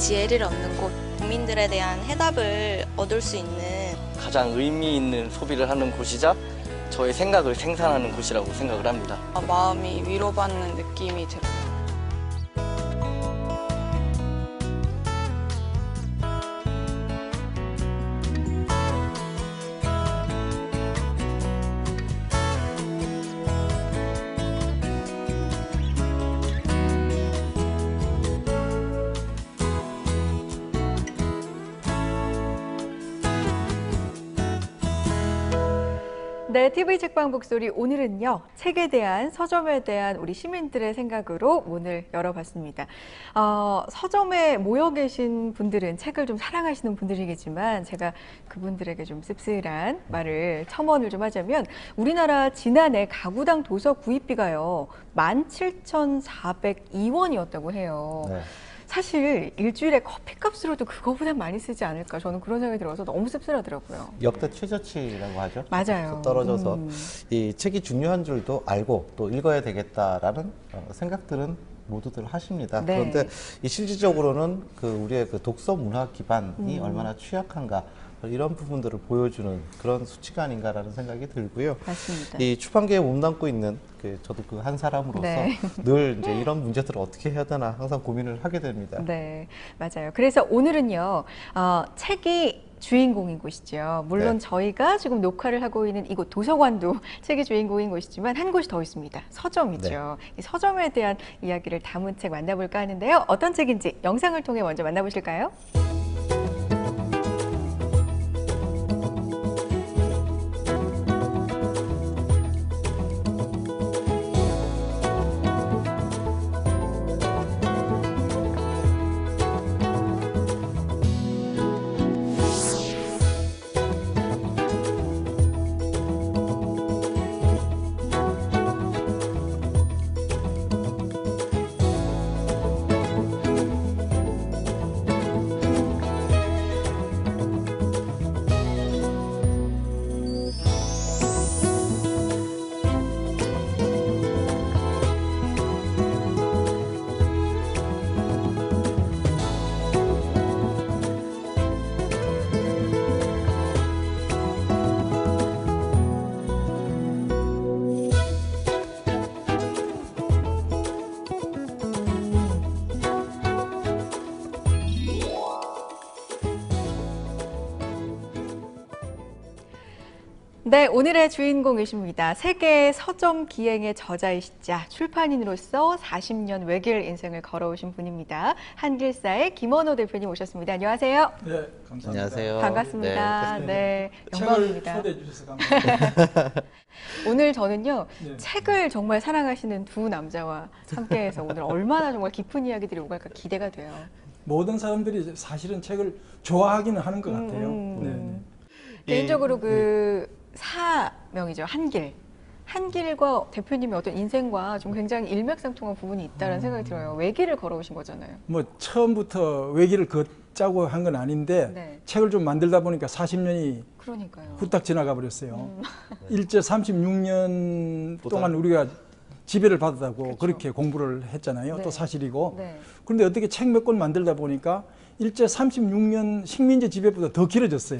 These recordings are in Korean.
지혜를 얻는 곳, 국민들에 대한 해답을 얻을 수 있는 가장 의미 있는 소비를 하는 곳이자 저의 생각을 생산하는 곳이라고 생각을 합니다. 마음이 위로받는 느낌이 들어요. 네, TV 책방 북소리 오늘은요, 책에 대한, 서점에 대한 우리 시민들의 생각으로 문을 열어봤습니다. 서점에 모여 계신 분들은 책을 좀 사랑하시는 분들이겠지만 제가 그분들에게 좀 씁쓸한 말을 첨언을 좀 하자면 우리나라 지난해 가구당 도서 구입비가요 17,402원이었다고 해요. 네. 사실 일주일에 커피값으로도 그거보다 많이 쓰지 않을까 저는 그런 생각이 들어서 너무 씁쓸하더라고요. 역대 최저치라고 하죠. 맞아요. 떨어져서 이 책이 중요한 줄도 알고 또 읽어야 되겠다라는 생각들은 모두들 하십니다. 네. 그런데 이 실질적으로는 우리의 독서 문화 기반이 얼마나 취약한가 이런 부분들을 보여주는 그런 수치가 아닌가라는 생각이 들고요. 맞습니다. 이 출판계에 몸담고 있는 저도 그 한 사람으로서 네. 늘 이제 이런 문제들을 어떻게 해야 되나 항상 고민을 하게 됩니다. 네, 맞아요. 그래서 오늘은요, 책이 주인공인 곳이죠. 물론 네. 저희가 지금 녹화를 하고 있는 이곳 도서관도 책이 주인공인 곳이지만 한 곳이 더 있습니다. 서점이죠. 이 서점에 대한 이야기를 담은 책 만나볼까 하는데요. 어떤 책인지 영상을 통해 먼저 만나보실까요? 네, 오늘의 주인공이십니다. 세계 서점 기행의 저자이시자 출판인으로서 40년 외길 인생을 걸어오신 분입니다. 한길사의 김원호 대표님 오셨습니다. 안녕하세요. 네, 감사합니다. 안녕하세요. 반갑습니다. 네, 책을 영광입니다. 초대해 주셔서 감사합니다. 오늘 저는요, 네. 책을 정말 사랑하시는 두 남자와 함께해서 오늘 얼마나 정말 깊은 이야기들이 오갈까 기대가 돼요. 모든 사람들이 사실은 책을 좋아하기는 하는 것 같아요. 네. 개인적으로 그 사명이죠. 한길과 대표님의 어떤 인생과 좀 굉장히 일맥상통한 부분이 있다는 생각이 들어요. 외길을 걸어오신 거잖아요. 뭐 처음부터 외길을 걷자고 한 건 아닌데 네. 책을 좀 만들다 보니까 40년이 그러니까요. 후딱 지나가 버렸어요. 일제 36년 동안 우리가 지배를 받았다고 그렇죠. 그렇게 공부를 했잖아요. 네. 또 사실이고. 네. 그런데 어떻게 책 몇 권 만들다 보니까 일제 36년 식민지 지배보다 더 길어졌어요.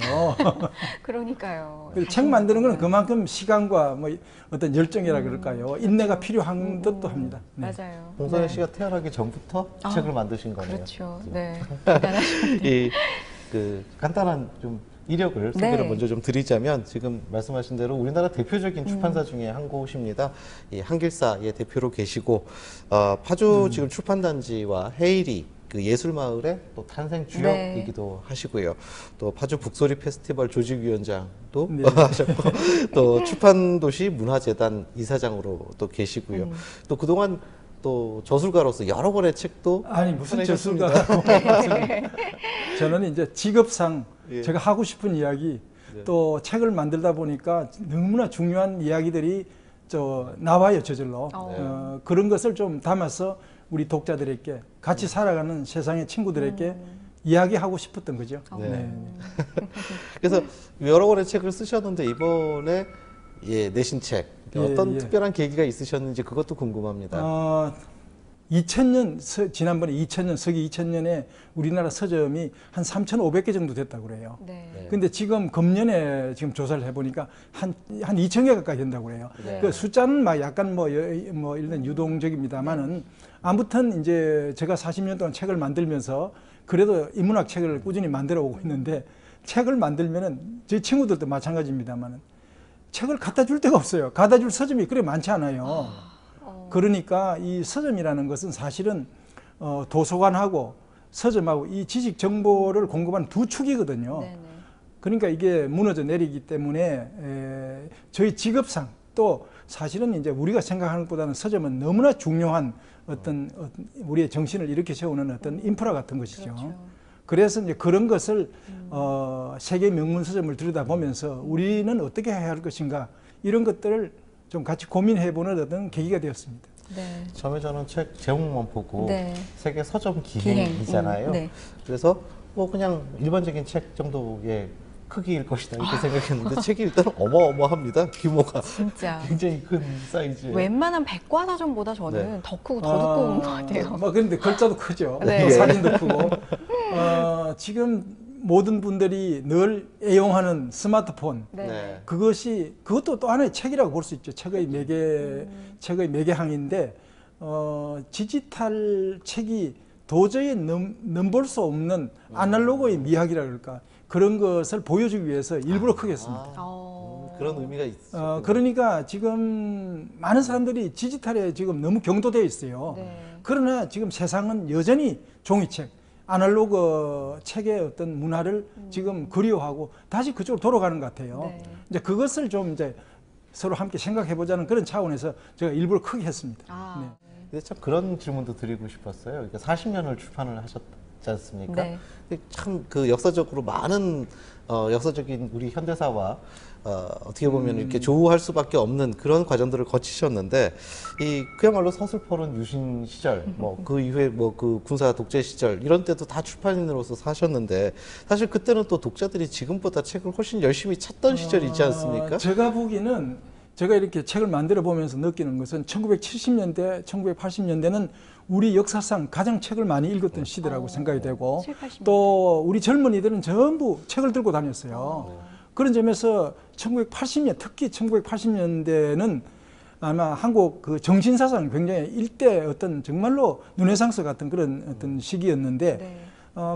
그러니까요. 그래서 책 만드는 건 그만큼 시간과 뭐 어떤 열정이라 그럴까요? 인내가 필요한 듯도 합니다. 네. 맞아요. 홍선혜 네. 씨가 태어나기 전부터 책을 만드신 거네요. 그렇죠. 네. 대단하십니다. 간단한 좀 이력을 소개를 네. 먼저 좀 드리자면 지금 말씀하신 대로 우리나라 대표적인 출판사 중에 한 곳입니다. 이 한길사의 대표로 계시고 파주 지금 출판단지와 헤이리 그 예술마을의 또 탄생 주역이기도 하시고요. 또 파주 북소리 페스티벌 조직위원장도 네. 하셨고 또 출판도시 문화재단 이사장으로 또 계시고요. 또 그동안 또 저술가로서 여러 권의 책도 아니 무슨 써내셨습니다. 저술가 저는 이제 직업상 예. 제가 하고 싶은 이야기 또 책을 만들다 보니까 너무나 중요한 이야기들이 나와요 저절로 그런 것을 좀 담아서 우리 독자들에게 같이 살아가는 세상의 친구들에게 이야기하고 싶었던 거죠. 네. 그래서 여러 권의 책을 쓰셨는데 이번에 내신 책 어떤 특별한 계기가 있으셨는지 그것도 궁금합니다. 2000년 지난번에 2000년 서기 2000년에 우리나라 서점이 한 3,500개 정도 됐다고 그래요. 네. 근데 지금 금년에 지금 조사를 해보니까 한 2,000개 가까이 된다고 그래요. 네. 그 숫자는 막 약간 뭐 일단 유동적입니다만은 아무튼 이제 제가 40년 동안 책을 만들면서 그래도 인문학 책을 꾸준히 만들어 오고 있는데 책을 만들면은 제 친구들도 마찬가지입니다만은 책을 갖다 줄 데가 없어요. 갖다 줄 서점이 그래 많지 않아요. 그러니까 이 서점이라는 것은 사실은 도서관하고 서점하고 이 지식 정보를 공급하는 두 축이거든요. 네네. 그러니까 이게 무너져 내리기 때문에 저희 직업상 또 사실은 이제 우리가 생각하는 것보다는 서점은 너무나 중요한 어떤 우리의 정신을 이렇게 세우는 어떤 인프라 같은 것이죠. 그렇죠. 그래서 이제 그런 것을 세계 명문 서점을 들여다보면서 우리는 어떻게 해야 할 것인가 이런 것들을 좀 같이 고민해보는 어떤 계기가 되었습니다. 네. 처음에 저는 책 제목만 보고 네. 세계 서점 기행. 기행이잖아요. 네. 그래서 뭐 그냥 일반적인 책 정도의 크기일 것이다 이렇게 생각했는데 책이 일단 어마어마합니다. 규모가 진짜. 굉장히 큰 사이즈예요. 웬만한 백과사전보다 저는 네. 더 크고 더 두꺼운 것 같아요. 뭐 그런데 글자도 크죠. 네. 사진도 크고. 지금 모든 분들이 늘 애용하는 스마트폰. 네. 그것도 또 하나의 책이라고 볼 수 있죠. 책의 매개항인데, 디지털 책이 도저히 넘볼 수 없는 아날로그의 미학이라 그럴까. 그런 것을 보여주기 위해서 일부러 크게 했습니다. 그런 의미가 있어요. 그러니까 지금 많은 사람들이 디지털에 지금 너무 경도되어 있어요. 네. 그러나 지금 세상은 여전히 종이책, 아날로그 책의 어떤 문화를 지금 그리워하고 다시 그쪽으로 돌아가는 것 같아요. 네. 이제 그것을 좀 이제 서로 함께 생각해 보자는 그런 차원에서 제가 일부러 크게 했습니다. 아. 네. 근데 참 그런 질문도 드리고 싶었어요. 그러니까 40년을 출판을 하셨지 않습니까? 네. 참 그 역사적으로 많은 역사적인 우리 현대사와 어떻게 보면 이렇게 조우할 수밖에 없는 그런 과정들을 거치셨는데 이 그야말로 서슬퍼런 유신 시절, 뭐 그 이후에 뭐 그 군사 독재 시절 이런 때도 다 출판인으로서 사셨는데 사실 그때는 또 독자들이 지금보다 책을 훨씬 열심히 찾던 시절이지 않습니까? 제가 보기에는 제가 이렇게 책을 만들어 보면서 느끼는 것은 1970년대, 1980년대는 우리 역사상 가장 책을 많이 읽었던 시대라고 생각이 되고 7, 80년대. 또 우리 젊은이들은 전부 책을 들고 다녔어요. 그런 점에서 1980년, 특히 1980년대는 아마 한국 그 정신사상 굉장히 일대 어떤 정말로 르네상스 같은 그런 어떤 시기였는데 네.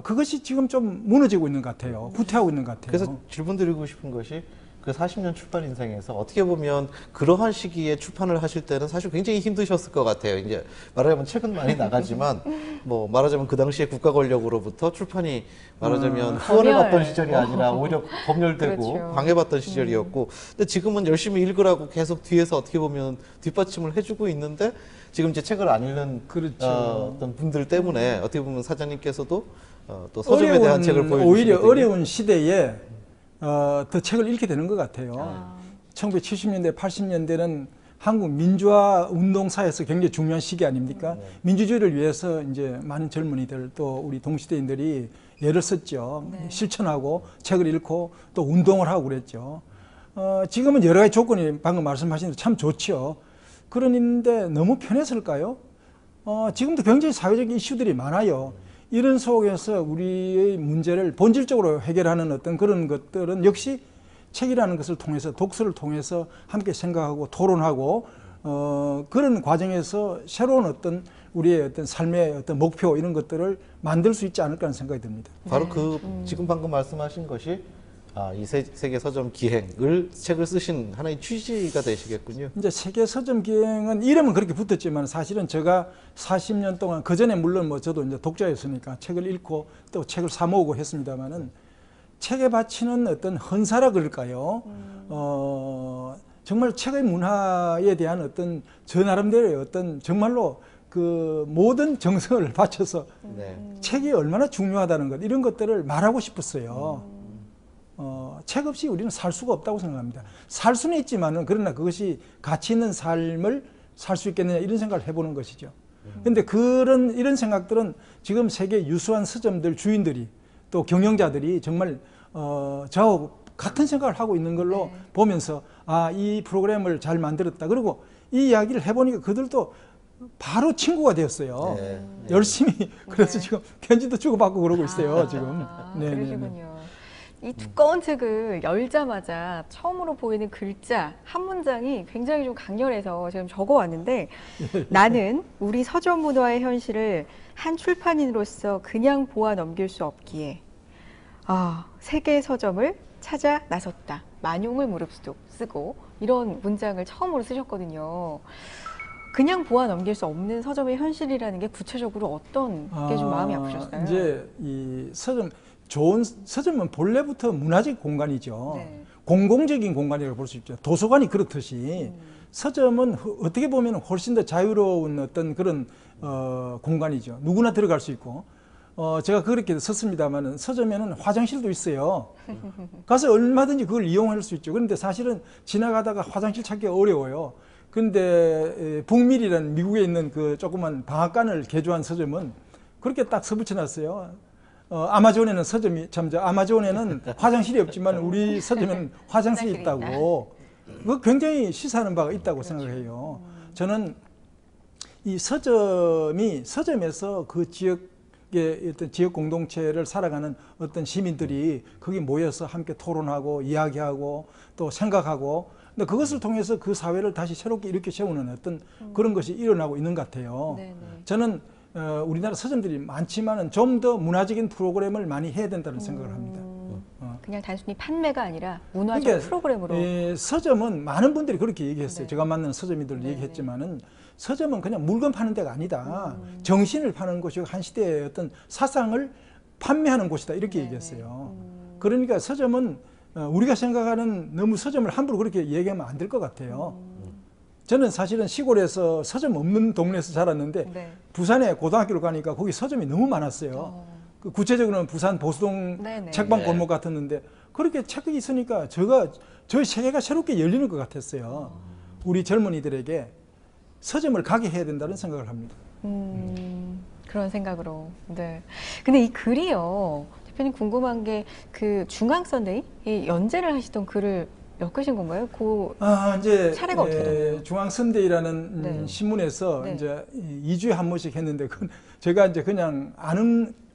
그것이 지금 좀 무너지고 있는 것 같아요. 후퇴하고 있는 것 같아요. 그래서 질문 드리고 싶은 것이 그 40년 출판 인생에서 어떻게 보면 그러한 시기에 출판을 하실 때는 사실 굉장히 힘드셨을 것 같아요. 이제 말하자면 책은 많이 나가지만 뭐 말하자면 그 당시에 국가 권력으로부터 출판이 말하자면 후원을 검열. 받던 시절이 아니라 오히려 검열되고 그렇죠. 방해받던 시절이었고 근데 지금은 열심히 읽으라고 계속 뒤에서 어떻게 보면 뒷받침을 해주고 있는데 지금 이제 책을 안 읽는 그렇죠. 어떤 분들 때문에 어떻게 보면 사장님께서도 또 서점에 대한 책을 보여주시거든요. 오히려 어려운 시대에 더 책을 읽게 되는 것 같아요. 1970년대, 80년대는 한국 민주화 운동사에서 굉장히 중요한 시기 아닙니까? 민주주의를 위해서 이제 많은 젊은이들 또 우리 동시대인들이 애를 썼죠. 실천하고 책을 읽고 또 운동을 하고 그랬죠. 지금은 여러 가지 조건이 방금 말씀하신 대로 참 좋죠. 그런데 너무 편했을까요? 지금도 굉장히 사회적인 이슈들이 많아요. 이런 속에서 우리의 문제를 본질적으로 해결하는 어떤 그런 것들은 역시 책이라는 것을 통해서 독서를 통해서 함께 생각하고 토론하고 그런 과정에서 새로운 어떤 우리의 어떤 삶의 어떤 목표 이런 것들을 만들 수 있지 않을까 하는 생각이 듭니다. 바로 그 지금 방금 말씀하신 것이 이 세계 서점 기행을 책을 쓰신 하나의 취지가 되시겠군요. 이제 세계 서점 기행은 이름은 그렇게 붙었지만 사실은 제가 40년 동안 그 전에 물론 뭐 저도 이제 독자였으니까 책을 읽고 또 책을 사 모으고 했습니다만은 책에 바치는 어떤 헌사라 그럴까요? 정말 책의 문화에 대한 어떤 저 나름대로의 어떤 정말로 그 모든 정성을 바쳐서 네. 책이 얼마나 중요하다는 것 이런 것들을 말하고 싶었어요. 책 없이 우리는 살 수가 없다고 생각합니다. 살 수는 있지만은 그러나 그것이 가치 있는 삶을 살 수 있겠느냐 이런 생각을 해보는 것이죠. 그런데 이런 생각들은 지금 세계 유수한 서점들 주인들이 또 경영자들이 정말 저하고 같은 생각을 하고 있는 걸로 보면서 이 프로그램을 잘 만들었다. 그리고 이 이야기를 해보니까 그들도 바로 친구가 되었어요. 네. 열심히 그래서 네. 지금 편지도 주고받고 그러고 있어요. 아, 지금. 그러시군요. 이 두꺼운 책을 열자마자 처음으로 보이는 글자 한 문장이 굉장히 좀 강렬해서 지금 적어왔는데 나는 우리 서점 문화의 현실을 한 출판인으로서 그냥 보아 넘길 수 없기에 세계 서점을 찾아 나섰다. 만용을 무릅쓰고 이런 문장을 처음으로 쓰셨거든요. 그냥 보아 넘길 수 없는 서점의 현실이라는 게 구체적으로 어떤 게 좀 마음이 아프셨어요? 이제 이 서점, 좋은 서점은 본래부터 문화적 공간이죠. 네. 공공적인 공간이라고 볼 수 있죠. 도서관이 그렇듯이 서점은 어떻게 보면 훨씬 더 자유로운 어떤 그런 공간이죠. 누구나 들어갈 수 있고. 제가 그렇게 썼습니다만 서점에는 화장실도 있어요. 가서 얼마든지 그걸 이용할 수 있죠. 그런데 사실은 지나가다가 화장실 찾기가 어려워요. 근데 북밀이라는 미국에 있는 그 조그만 방앗간을 개조한 서점은 그렇게 딱 서붙여 놨어요. 아마존에는 서점이 아마존에는 화장실이 없지만 우리 서점에는 화장실이 있다고. 그 굉장히 시사하는 바가 있다고 생각해요. 저는 이 서점에서 그 지역의 어떤 지역 공동체를 살아가는 어떤 시민들이 거기 모여서 함께 토론하고 이야기하고 또 생각하고, 근데 그것을 통해서 그 사회를 다시 새롭게 일으켜 세우는 어떤 그런 것이 일어나고 있는 것 같아요. 네네. 저는 우리나라 서점들이 많지만은 좀 더 문화적인 프로그램을 많이 해야 된다는 생각을 합니다. 그냥 단순히 판매가 아니라 문화적 그러니까, 프로그램으로. 서점은 많은 분들이 그렇게 얘기했어요. 네. 제가 만나는 서점이들 네네. 얘기했지만은 서점은 그냥 물건 파는 데가 아니다. 정신을 파는 곳이고 한 시대의 어떤 사상을 판매하는 곳이다. 이렇게 네네. 얘기했어요. 그러니까 서점은 우리가 생각하는 너무 서점을 함부로 그렇게 얘기하면 안 될 것 같아요. 저는 사실은 시골에서 서점 없는 동네에서 자랐는데 네. 부산에 고등학교를 가니까 거기 서점이 너무 많았어요. 그 구체적으로는 부산 보수동 네네. 책방 네. 골목 같았는데 그렇게 책이 있으니까 저희 세계가 새롭게 열리는 것 같았어요. 우리 젊은이들에게 서점을 가게 해야 된다는 생각을 합니다. 그런 생각으로. 네. 근데 이 글이요. 대표님 궁금한 게 그 중앙 선데이 이 연재를 하시던 글을 엮으신 건가요? 이제 차례가 어떻게 되나요? 중앙 선데이라는 네. 신문에서 네. 이제 2주에 한 번씩 했는데 제가 이제 그냥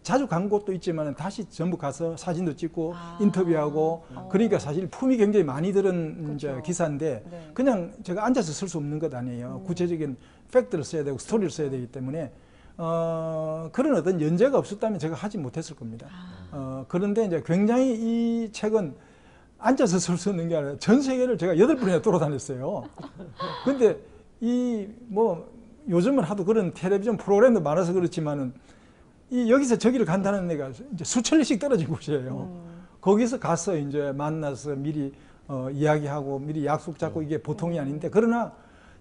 자주 간 곳도 있지만 다시 전부 가서 사진도 찍고 인터뷰하고 그러니까 사실 품이 굉장히 많이 들은 이제 그렇죠. 기사인데 네. 그냥 제가 앉아서 쓸 수 없는 것 아니에요. 구체적인 팩트를 써야 되고 스토리를 써야 되기 때문에 그런 어떤 연재가 없었다면 제가 하지 못했을 겁니다. 그런데 이제 굉장히 이 책은 앉아서 쓸 수 있는 게 아니라 전 세계를 제가 8번이나 돌아다녔어요. 근데 요즘은 하도 그런 텔레비전 프로그램도 많아서 그렇지만은 여기서 저기를 간다는 데가 이제 수천 리씩 떨어진 곳이에요. 거기서 가서 이제 만나서 미리 이야기하고 미리 약속 잡고 이게 보통이 아닌데 그러나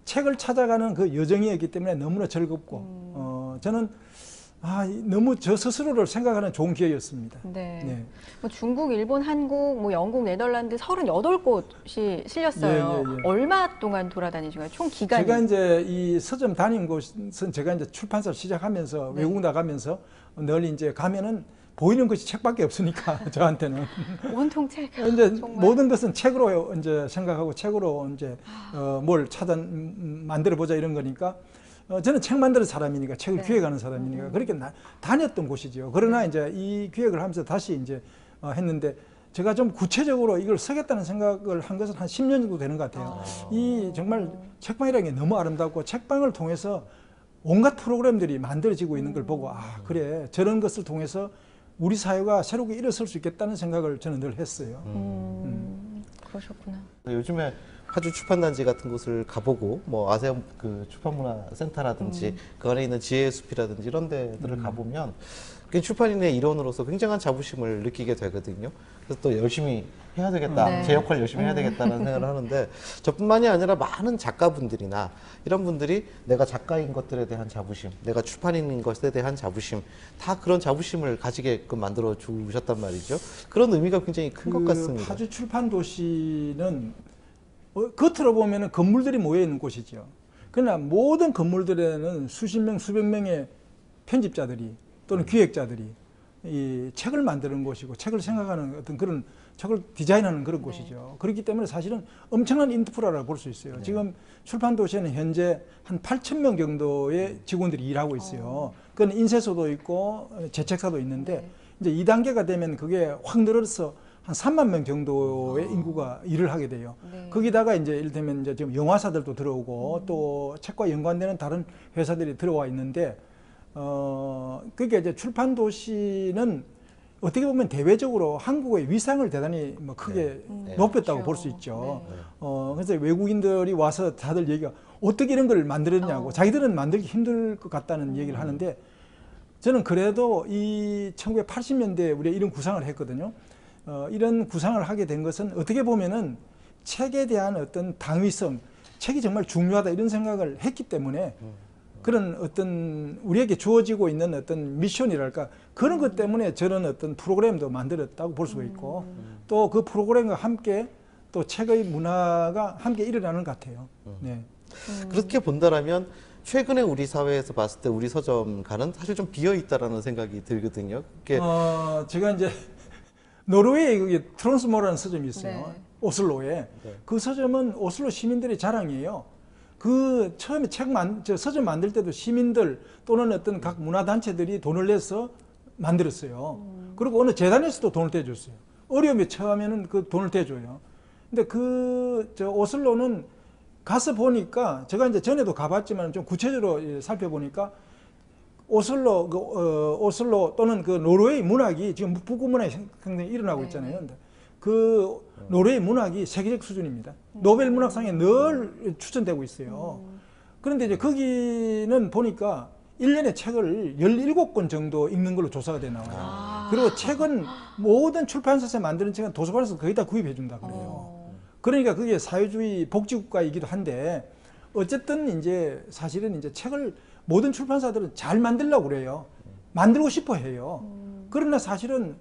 책을 찾아가는 그 여정이었기 때문에 너무나 즐겁고 저는 너무 저 스스로를 생각하는 좋은 기회였습니다. 네. 네. 뭐 중국, 일본, 한국, 영국, 네덜란드 38곳이 실렸어요. 예, 예, 예. 얼마 동안 돌아다니신 거예요? 총 기간이? 제가 이제 이 서점 다닌 곳은 제가 이제 출판사 시작하면서 네. 외국 나가면서 널리 이제 가면은 보이는 것이 책밖에 없으니까 저한테는 온통 책. 이제 정말. 모든 것은 책으로 이제 생각하고 책으로 이제 뭘 만들어 보자 이런 거니까 저는 책 만드는 사람이니까 책을 네. 기획하는 사람이니까 그렇게 다녔던 곳이죠. 그러나 이제 이 기획을 하면서 다시 이제 했는데 제가 좀 구체적으로 이걸 쓰겠다는 생각을 한 것은 한 10년 정도 되는 것 같아요. 이 정말 책방이라는 게 너무 아름답고 책방을 통해서 온갖 프로그램들이 만들어지고 있는 걸 보고 그래 저런 것을 통해서 우리 사회가 새롭게 일어설 수 있겠다는 생각을 저는 늘 했어요. 그러셨구나. 요즘에 파주 출판단지 같은 곳을 가보고 아세안 그 출판문화센터라든지 그 안에 있는 지혜의 숲이라든지 이런 데들을 가보면 출판인의 일원으로서 굉장한 자부심을 느끼게 되거든요. 그래서 또 열심히 해야 되겠다, 네. 제 역할 열심히 해야 되겠다는 생각을 하는데 저뿐만이 아니라 많은 작가분들이나 이런 분들이 내가 작가인 것들에 대한 자부심, 내가 출판인인 것에 대한 자부심, 다 그런 자부심을 가지게끔 만들어 주셨단 말이죠. 그런 의미가 굉장히 큰 것 같습니다. 파주 출판 도시는 겉으로 보면은 건물들이 모여 있는 곳이죠. 그러나 모든 건물들에는 수십 명, 수백 명의 편집자들이 또는 기획자들이 이 책을 만드는 곳이고 책을 생각하는 어떤 그런 책을 디자인하는 그런 곳이죠. 그렇기 때문에 사실은 엄청난 인프라라고 볼 수 있어요. 지금 출판도시에는 현재 한 8,000명 정도의 직원들이 일하고 있어요. 그건 인쇄소도 있고 제책사도 있는데 이제 2단계가 되면 그게 확 늘어서 한 3만 명 정도의 인구가 일을 하게 돼요. 거기다가 이제 이를테면 이제 지금 영화사들도 들어오고 또 책과 연관되는 다른 회사들이 들어와 있는데 그게 이제 출판도시는 어떻게 보면 대외적으로 한국의 위상을 대단히 뭐 크게 높였다고 볼 수 있죠. 그래서 외국인들이 와서 다들 얘기가 어떻게 이런 걸 만들었냐고 자기들은 만들기 힘들 것 같다는 얘기를 하는데 저는 그래도 이 1980년대에 우리가 이런 구상을 했거든요. 이런 구상을 하게 된 것은 어떻게 보면은 책에 대한 어떤 당위성, 책이 정말 중요하다 이런 생각을 했기 때문에 그런 어떤 우리에게 주어지고 있는 어떤 미션이랄까 그런 것 때문에 저런 어떤 프로그램도 만들었다고 볼 수가 있고 또 그 프로그램과 함께 또 책의 문화가 함께 일어나는 것 같아요. 네. 그렇게 본다라면 최근에 우리 사회에서 봤을 때 우리 서점가는 사실 좀 비어 있다라는 생각이 들거든요. 그게 제가 이제 노르웨이에 그게 트론스모라는 서점이 있어요. 오슬로에. 그 서점은 오슬로 시민들의 자랑이에요. 그 처음에 서점 만들 때도 시민들 또는 어떤 각 문화단체들이 돈을 내서 만들었어요. 그리고 어느 재단에서도 돈을 떼줬어요. 어려움에 처하면은 그 돈을 떼줘요. 근데 오슬로는 가서 보니까 제가 이제 전에도 가봤지만 좀 구체적으로 살펴보니까 오슬로 또는 그 노르웨이 문학이 지금 북구 문학이 상당히 일어나고 있잖아요. 그 노르웨이 문학이 세계적 수준입니다. 노벨 문학상에 늘 추천되고 있어요. 그런데 이제 거기는 보니까 1년에 책을 17권 정도 읽는 걸로 조사가 돼 나와요. 그리고 책은 모든 출판사에서 만드는 책은 도서관에서 거의 다 구입해 준다 그래요. 그러니까 그게 사회주의 복지국가이기도 한데 어쨌든 이제 사실은 이제 책을 모든 출판사들은 잘 만들려고 그래요. 만들고 싶어 해요. 그러나 사실은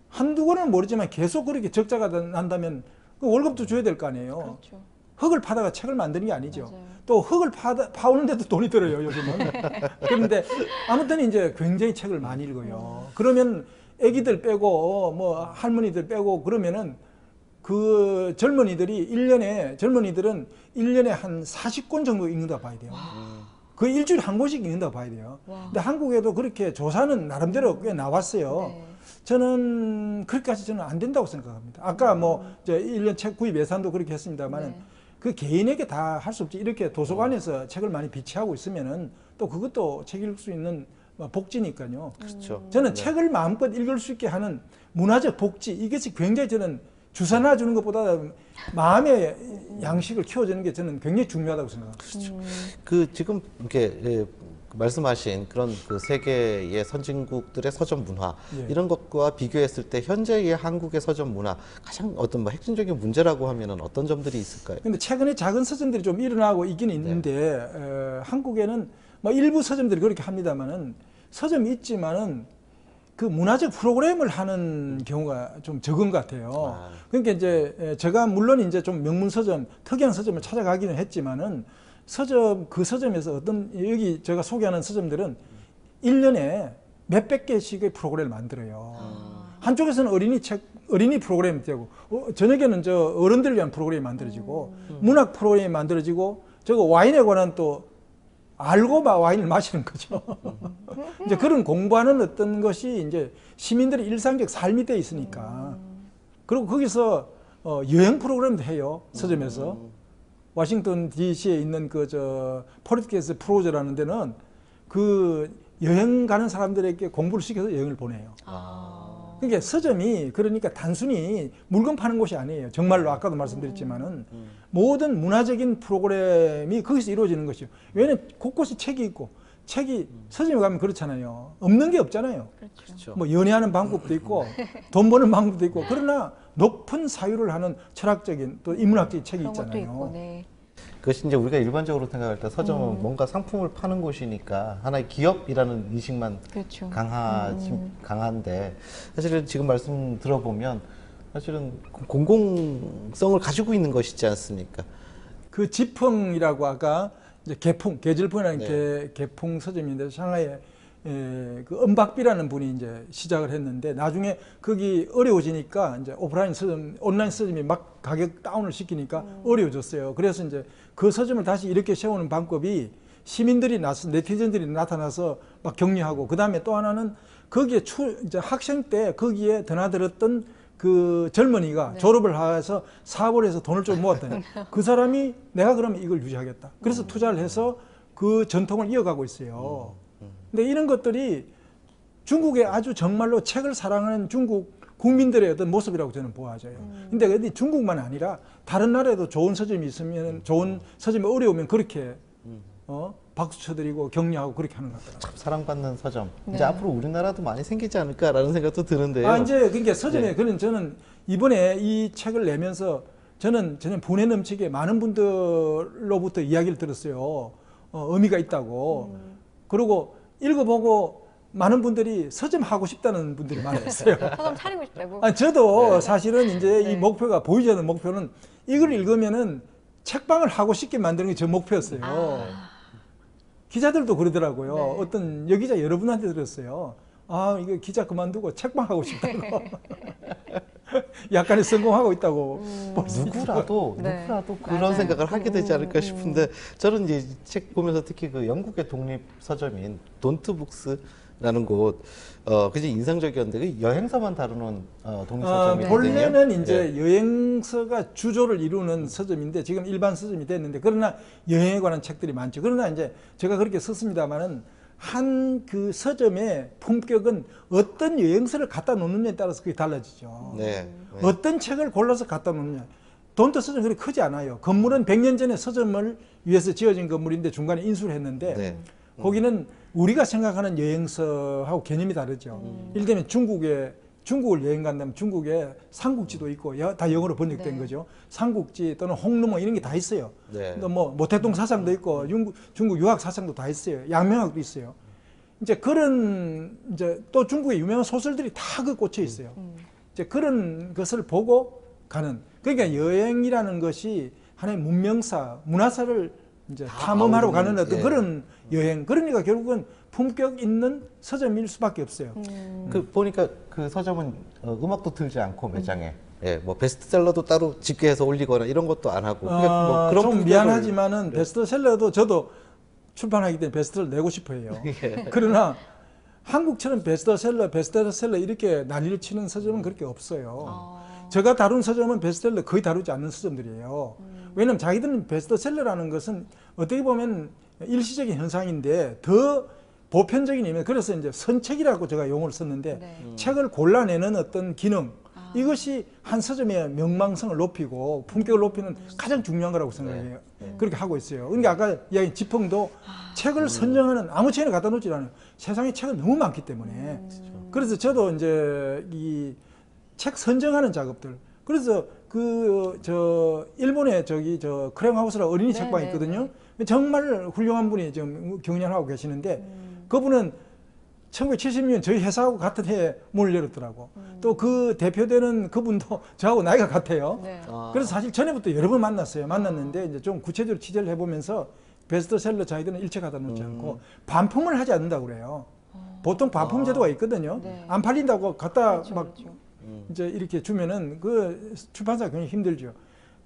한두 권은 모르지만 계속 그렇게 적자가 난다면 그 월급도 줘야 될 거 아니에요. 그렇죠. 흙을 파다가 책을 만드는 게 아니죠. 또 흙을 파오는데도 돈이 들어요, 요즘은. 그런데 아무튼 이제 굉장히 책을 많이 읽어요. 그러면 애기들 빼고 뭐 할머니들 빼고 그러면은 그 젊은이들은 1년에 한 40권 정도 읽는다 봐야 돼요. 그 일주일에 한 권씩 읽는다 봐야 돼요. 근데 한국에도 그렇게 조사는 나름대로 꽤 나왔어요. 저는 그렇게까지 저는 안 된다고 생각합니다. 아까 뭐 1년 책 구입 예산도 그렇게 했습니다만은 그 개인에게 다 할 수 없지. 이렇게 도서관에서 책을 많이 비치하고 있으면은 또 그것도 책 읽을 수 있는 복지니까요. 그렇죠. 저는 책을 마음껏 읽을 수 있게 하는 문화적 복지 이것이 굉장히 저는 주사나 주는 것보다 마음의 양식을 키워주는 게 저는 굉장히 중요하다고 생각합니다. 그렇죠. 그 지금 이렇게 말씀하신 그런 그 세계의 선진국들의 서점 문화 이런 것과 비교했을 때 현재의 한국의 서점 문화 가장 어떤 뭐 핵심적인 문제라고 하면은 어떤 점들이 있을까요? 근데 최근에 작은 서점들이 좀 일어나고 있긴 있는데 한국에는 뭐 일부 서점들이 그렇게 합니다만은 서점이 있지만은 그 문화적 프로그램을 하는 경우가 좀 적은 것 같아요. 그러니까 이제 제가 물론 이제 좀 명문 서점, 특이한 서점을 찾아가기는 했지만은 그 서점에서 여기 제가 소개하는 서점들은 1년에 몇백 개씩의 프로그램을 만들어요. 한쪽에서는 어린이 프로그램이 되고, 저녁에는 어른들 위한 프로그램이 만들어지고, 문학 프로그램이 만들어지고, 와인에 관한 또 알고 와인을 마시는 거죠. 이제 그런 공부하는 어떤 것이 이제 시민들의 일상적 삶이 돼 있으니까. 그리고 거기서 여행 프로그램도 해요, 서점에서. 워싱턴 DC에 있는 포르투게스 프로저라는 데는 그 여행 가는 사람들에게 공부를 시켜서 여행을 보내요. 그러니까 서점이 그러니까 단순히 물건 파는 곳이 아니에요. 정말로 아까도 말씀드렸지만은 모든 문화적인 프로그램이 거기서 이루어지는 것이요. 왜냐하면 곳곳에 책이 있고 서점에 가면 그렇잖아요. 없는 게 없잖아요. 그렇죠. 뭐 연애하는 방법도 있고 돈 버는 방법도 있고 그러나 높은 사유를 하는 철학적인 또 인문학적인 책이 있잖아요. 있고, 네. 그것이 이제 우리가 일반적으로 생각할 때 서점은 뭔가 상품을 파는 곳이니까 하나의 기업이라는 인식만 그렇죠. 강한데 사실은 지금 말씀 들어보면 사실은 공공성을 가지고 있는 것이지 않습니까? 그 지펑이라고 아까 이제 계질펑이라는 계풍 서점인데 상하이에 그 은박비라는 분이 이제 시작을 했는데 나중에 거기 어려워지니까 이제 오프라인 서점, 온라인 서점이 막 가격 다운을 시키니까 어려워졌어요. 그래서 이제 그 서점을 다시 이렇게 세우는 방법이 시민들이 네티즌들이 나타나서 막 격려하고, 그 다음에 또 하나는 거기에 이제 학생 때 거기에 드나들었던 그 젊은이가 졸업을 해서 사업을 해서 돈을 좀 모았더니 그 사람이 내가 그러면 이걸 유지하겠다. 그래서 투자를 해서 그 전통을 이어가고 있어요. 근데 이런 것들이 중국의 아주 정말로 책을 사랑하는 중국 국민들의 어떤 모습이라고 저는 보아져요. 근데 어디 중국만 아니라 다른 나라에도 좋은 서점이 있으면, 좋은 서점이 어려우면 그렇게 박수 쳐드리고 격려하고 그렇게 하는 것 같더라고요. 참 사랑받는 서점. 네. 이제 앞으로 우리나라도 많이 생기지 않을까라는 생각도 드는데요. 아, 이제 그러니까 서점에 네. 그런 저는 이번에 이 책을 내면서 저는 분에 넘치게 많은 분들로부터 이야기를 들었어요. 의미가 있다고. 그리고 읽어보고 많은 분들이 서점 하고 싶다는 분들이 많았어요. 서점 차리고 싶다고. 아, 저도 네. 사실은 이제 네. 이 목표가 보이지 않는 목표는 이걸 읽으면은 책방을 하고 싶게 만드는 게 제 목표였어요. 기자들도 그러더라고요. 네. 어떤 여기자 여러분한테 들었어요. 아, 이거 기자 그만두고 책방 하고 싶다고. 약간의 성공하고 있다고. 볼 수 있죠. 누구라도 네. 그런 맞아요. 생각을 하게 되지 않을까 싶은데, 저는 이제 이 책 보면서 특히 그 영국의 독립 서점인 돈트북스라는 곳 굉장히 인상적이었는데, 그 여행사만 다루는 독립 서점이거든요. 본래는 이제 예. 여행서가 주조를 이루는 서점인데 지금 일반 서점이 됐는데, 그러나 여행에 관한 책들이 많죠. 그러나 이제 제가 그렇게 썼습니다만은 한 그 서점의 품격은 어떤 여행서를 갖다 놓느냐에 따라서 그게 달라지죠. 네. 어떤 책을 골라서 갖다 놓느냐. 돈트 서점 그렇게 크지 않아요. 건물은 100년 전에 서점을 위해서 지어진 건물인데 중간에 인수를 했는데 네. 거기는 우리가 생각하는 여행서하고 개념이 다르죠. 예를 들면 중국을 여행 간다면 중국에 삼국지도 있고 다 영어로 번역된 네. 거죠. 삼국지 또는 홍루뭐 이런 게 다 있어요. 네. 또 뭐 모택동 사상도 있고 중국 유학 사상도 다 있어요. 양명학도 있어요. 이제 그런 이제 또 중국의 유명한 소설들이 다 그 꽂혀 있어요. 이제 그런 것을 보고 가는, 그러니까 여행이라는 것이 하나의 문명사, 문화사를 이제 탐험하러 가는 아우르는, 어떤 예. 그런 여행. 그러니까 결국은 품격 있는 서점일 수밖에 없어요. 그 보니까 그 서점은 음악도 틀지 않고 매장에 예, 뭐 베스트셀러도 따로 집계해서 올리거나 이런 것도 안 하고 그냥 뭐 그런 좀 품격을- 미안하지만은 베스트셀러도 저도 출판하기 때문에 베스트를 내고 싶어요. 그러나 한국처럼 베스트셀러 이렇게 난리를 치는 서점은 그렇게 없어요. 제가 다룬 서점은 베스트셀러 거의 다루지 않는 서점들이에요. 왜냐하면 자기들은 베스트셀러라는 것은 어떻게 보면 일시적인 현상인데 더 보편적인 의미, 그래서 이제 선책이라고 제가 용어를 썼는데 네. 책을 골라내는 어떤 기능, 이것이 한 서점의 명망성을 높이고 품격을 높이는 가장 중요한 거라고 생각해요. 그렇게 하고 있어요. 그러니까 아까 이야기한 지펑도 책을 선정하는 아무 책이나 갖다 놓지 않아요. 세상에 책은 너무 많기 때문에. 그래서 저도 이제 이 책 선정하는 작업들. 그래서 일본에 크랭하우스라 어린이 네, 책방이 네, 있거든요. 정말 훌륭한 분이 지금 경연하고 계시는데 그분은 1970년 저희 회사하고 같은 해에 문을 열었더라고. 또 그 대표되는 그분도 저하고 나이가 같아요. 네. 그래서 사실 전에부터 여러 번 만났어요. 만났는데 이제 좀 구체적으로 취재를 해보면서 베스트셀러 자기들은 일체 갖다 놓지 않고 반품을 하지 않는다고 그래요. 보통 반품 제도가 있거든요. 네. 안 팔린다고 갖다 그렇죠, 막 그렇죠. 이제 이렇게 주면은 그 출판사가 굉장히 힘들죠.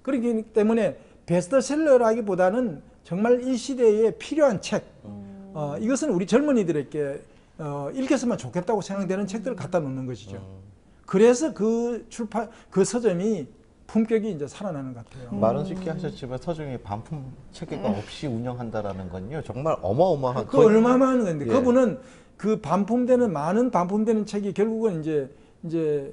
그렇기 때문에 베스트셀러라기보다는 정말 이 시대에 필요한 책, 이것은 우리 젊은이들에게 읽혔으면 좋겠다고 생각되는 책들을 갖다 놓는 것이죠. 그래서 그 서점이 품격이 이제 살아나는 것 같아요. 말은 쉽게 하셨지만 서점이 반품 체계가 없이 운영한다라는 건요 정말 어마어마한 그 얼마나 하는 건데 예. 그분은 그 많은 반품되는 책이 결국은 이제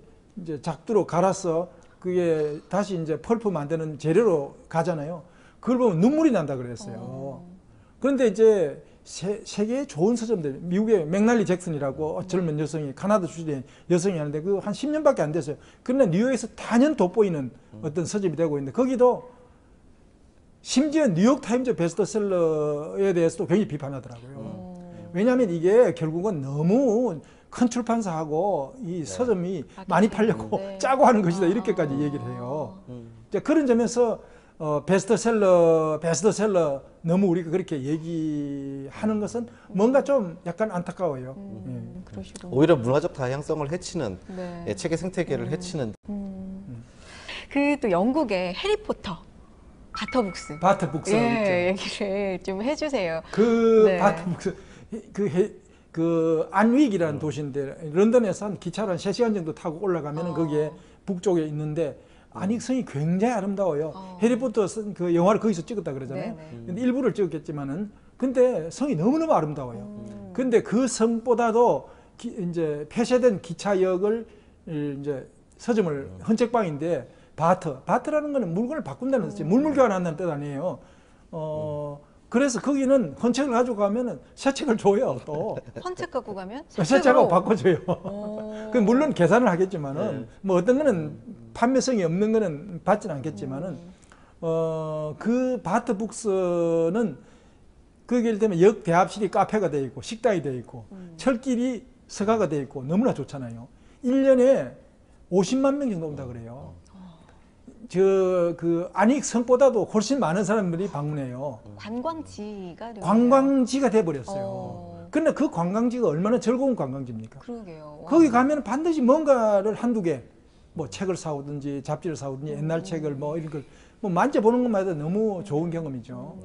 작두로 갈아서 그게 다시 이제 펄프 만드는 재료로 가잖아요. 그걸 보면 눈물이 난다 그랬어요. 그런데 이제 세계의 좋은 서점들, 미국의 맥날리 잭슨이라고 젊은 여성이 카나다 출신의 여성이 하는데 그 한 10년밖에 안 됐어요. 그러나 뉴욕에서 단연 돋보이는 어떤 서점이 되고 있는데 거기도 심지어 뉴욕타임즈 베스트셀러에 대해서도 굉장히 비판하더라고요. 왜냐하면 이게 결국은 너무 큰 출판사하고 이 서점이 많이 팔려고 네. 짜고 하는 것이다 이렇게까지 얘기를 해요. 이제 그런 점에서 베스트셀러 너무 우리가 그렇게 얘기하는 것은 뭔가 좀 약간 안타까워요. 그러시군요. 오히려 문화적 다양성을 해치는 네. 예, 책의 생태계를 해치는 그 또 영국의 해리포터 바터북스. 바트북스 예, 있죠. 얘기를 좀 해주세요. 그 네. 바트북스 그 안윅이라는 도시인데 런던에서 한 기차로 한 3시간 정도 타고 올라가면은 거기에 북쪽에 있는데 안익 성이 굉장히 아름다워요. 해리포터 그 영화를 거기서 찍었다 그러잖아요. 네네. 근데 일부를 찍었겠지만은 근데 성이 너무너무 아름다워요. 근데 그 성보다도 이제 폐쇄된 기차역을 이제 서점을 헌책방인데 바트라는 거는 물건을 바꾼다는 뜻이에요. 물물교환한다는 뜻 아니에요. 그래서 거기는 헌책을 가지고 가면은 새 책을 줘요. 또 헌책 갖고 가면 새 책하고 바꿔줘요. 오. 그 물론 계산을 하겠지만은 뭐 어떤 거는 판매성이 없는 거는 받지는 않겠지만은 그 바트북스는 그 예를 들면 역 대합실이 카페가 돼 있고 식당이 돼 있고 철길이 서가가 돼 있고 너무나 좋잖아요. 1년에 50만 명 정도 온다 그래요. 그 안익 성보다도 훨씬 많은 사람들이 방문해요. 관광지가 되네요. 관광지가 돼 버렸어요. 근데 그 관광지가 얼마나 즐거운 관광지입니까? 그러게요. 거기 가면 반드시 뭔가를 한두 개, 뭐 책을 사오든지 잡지를 사오든지 옛날 책을 뭐 이런 걸 뭐 만져보는 것만 해도 너무 좋은 경험이죠.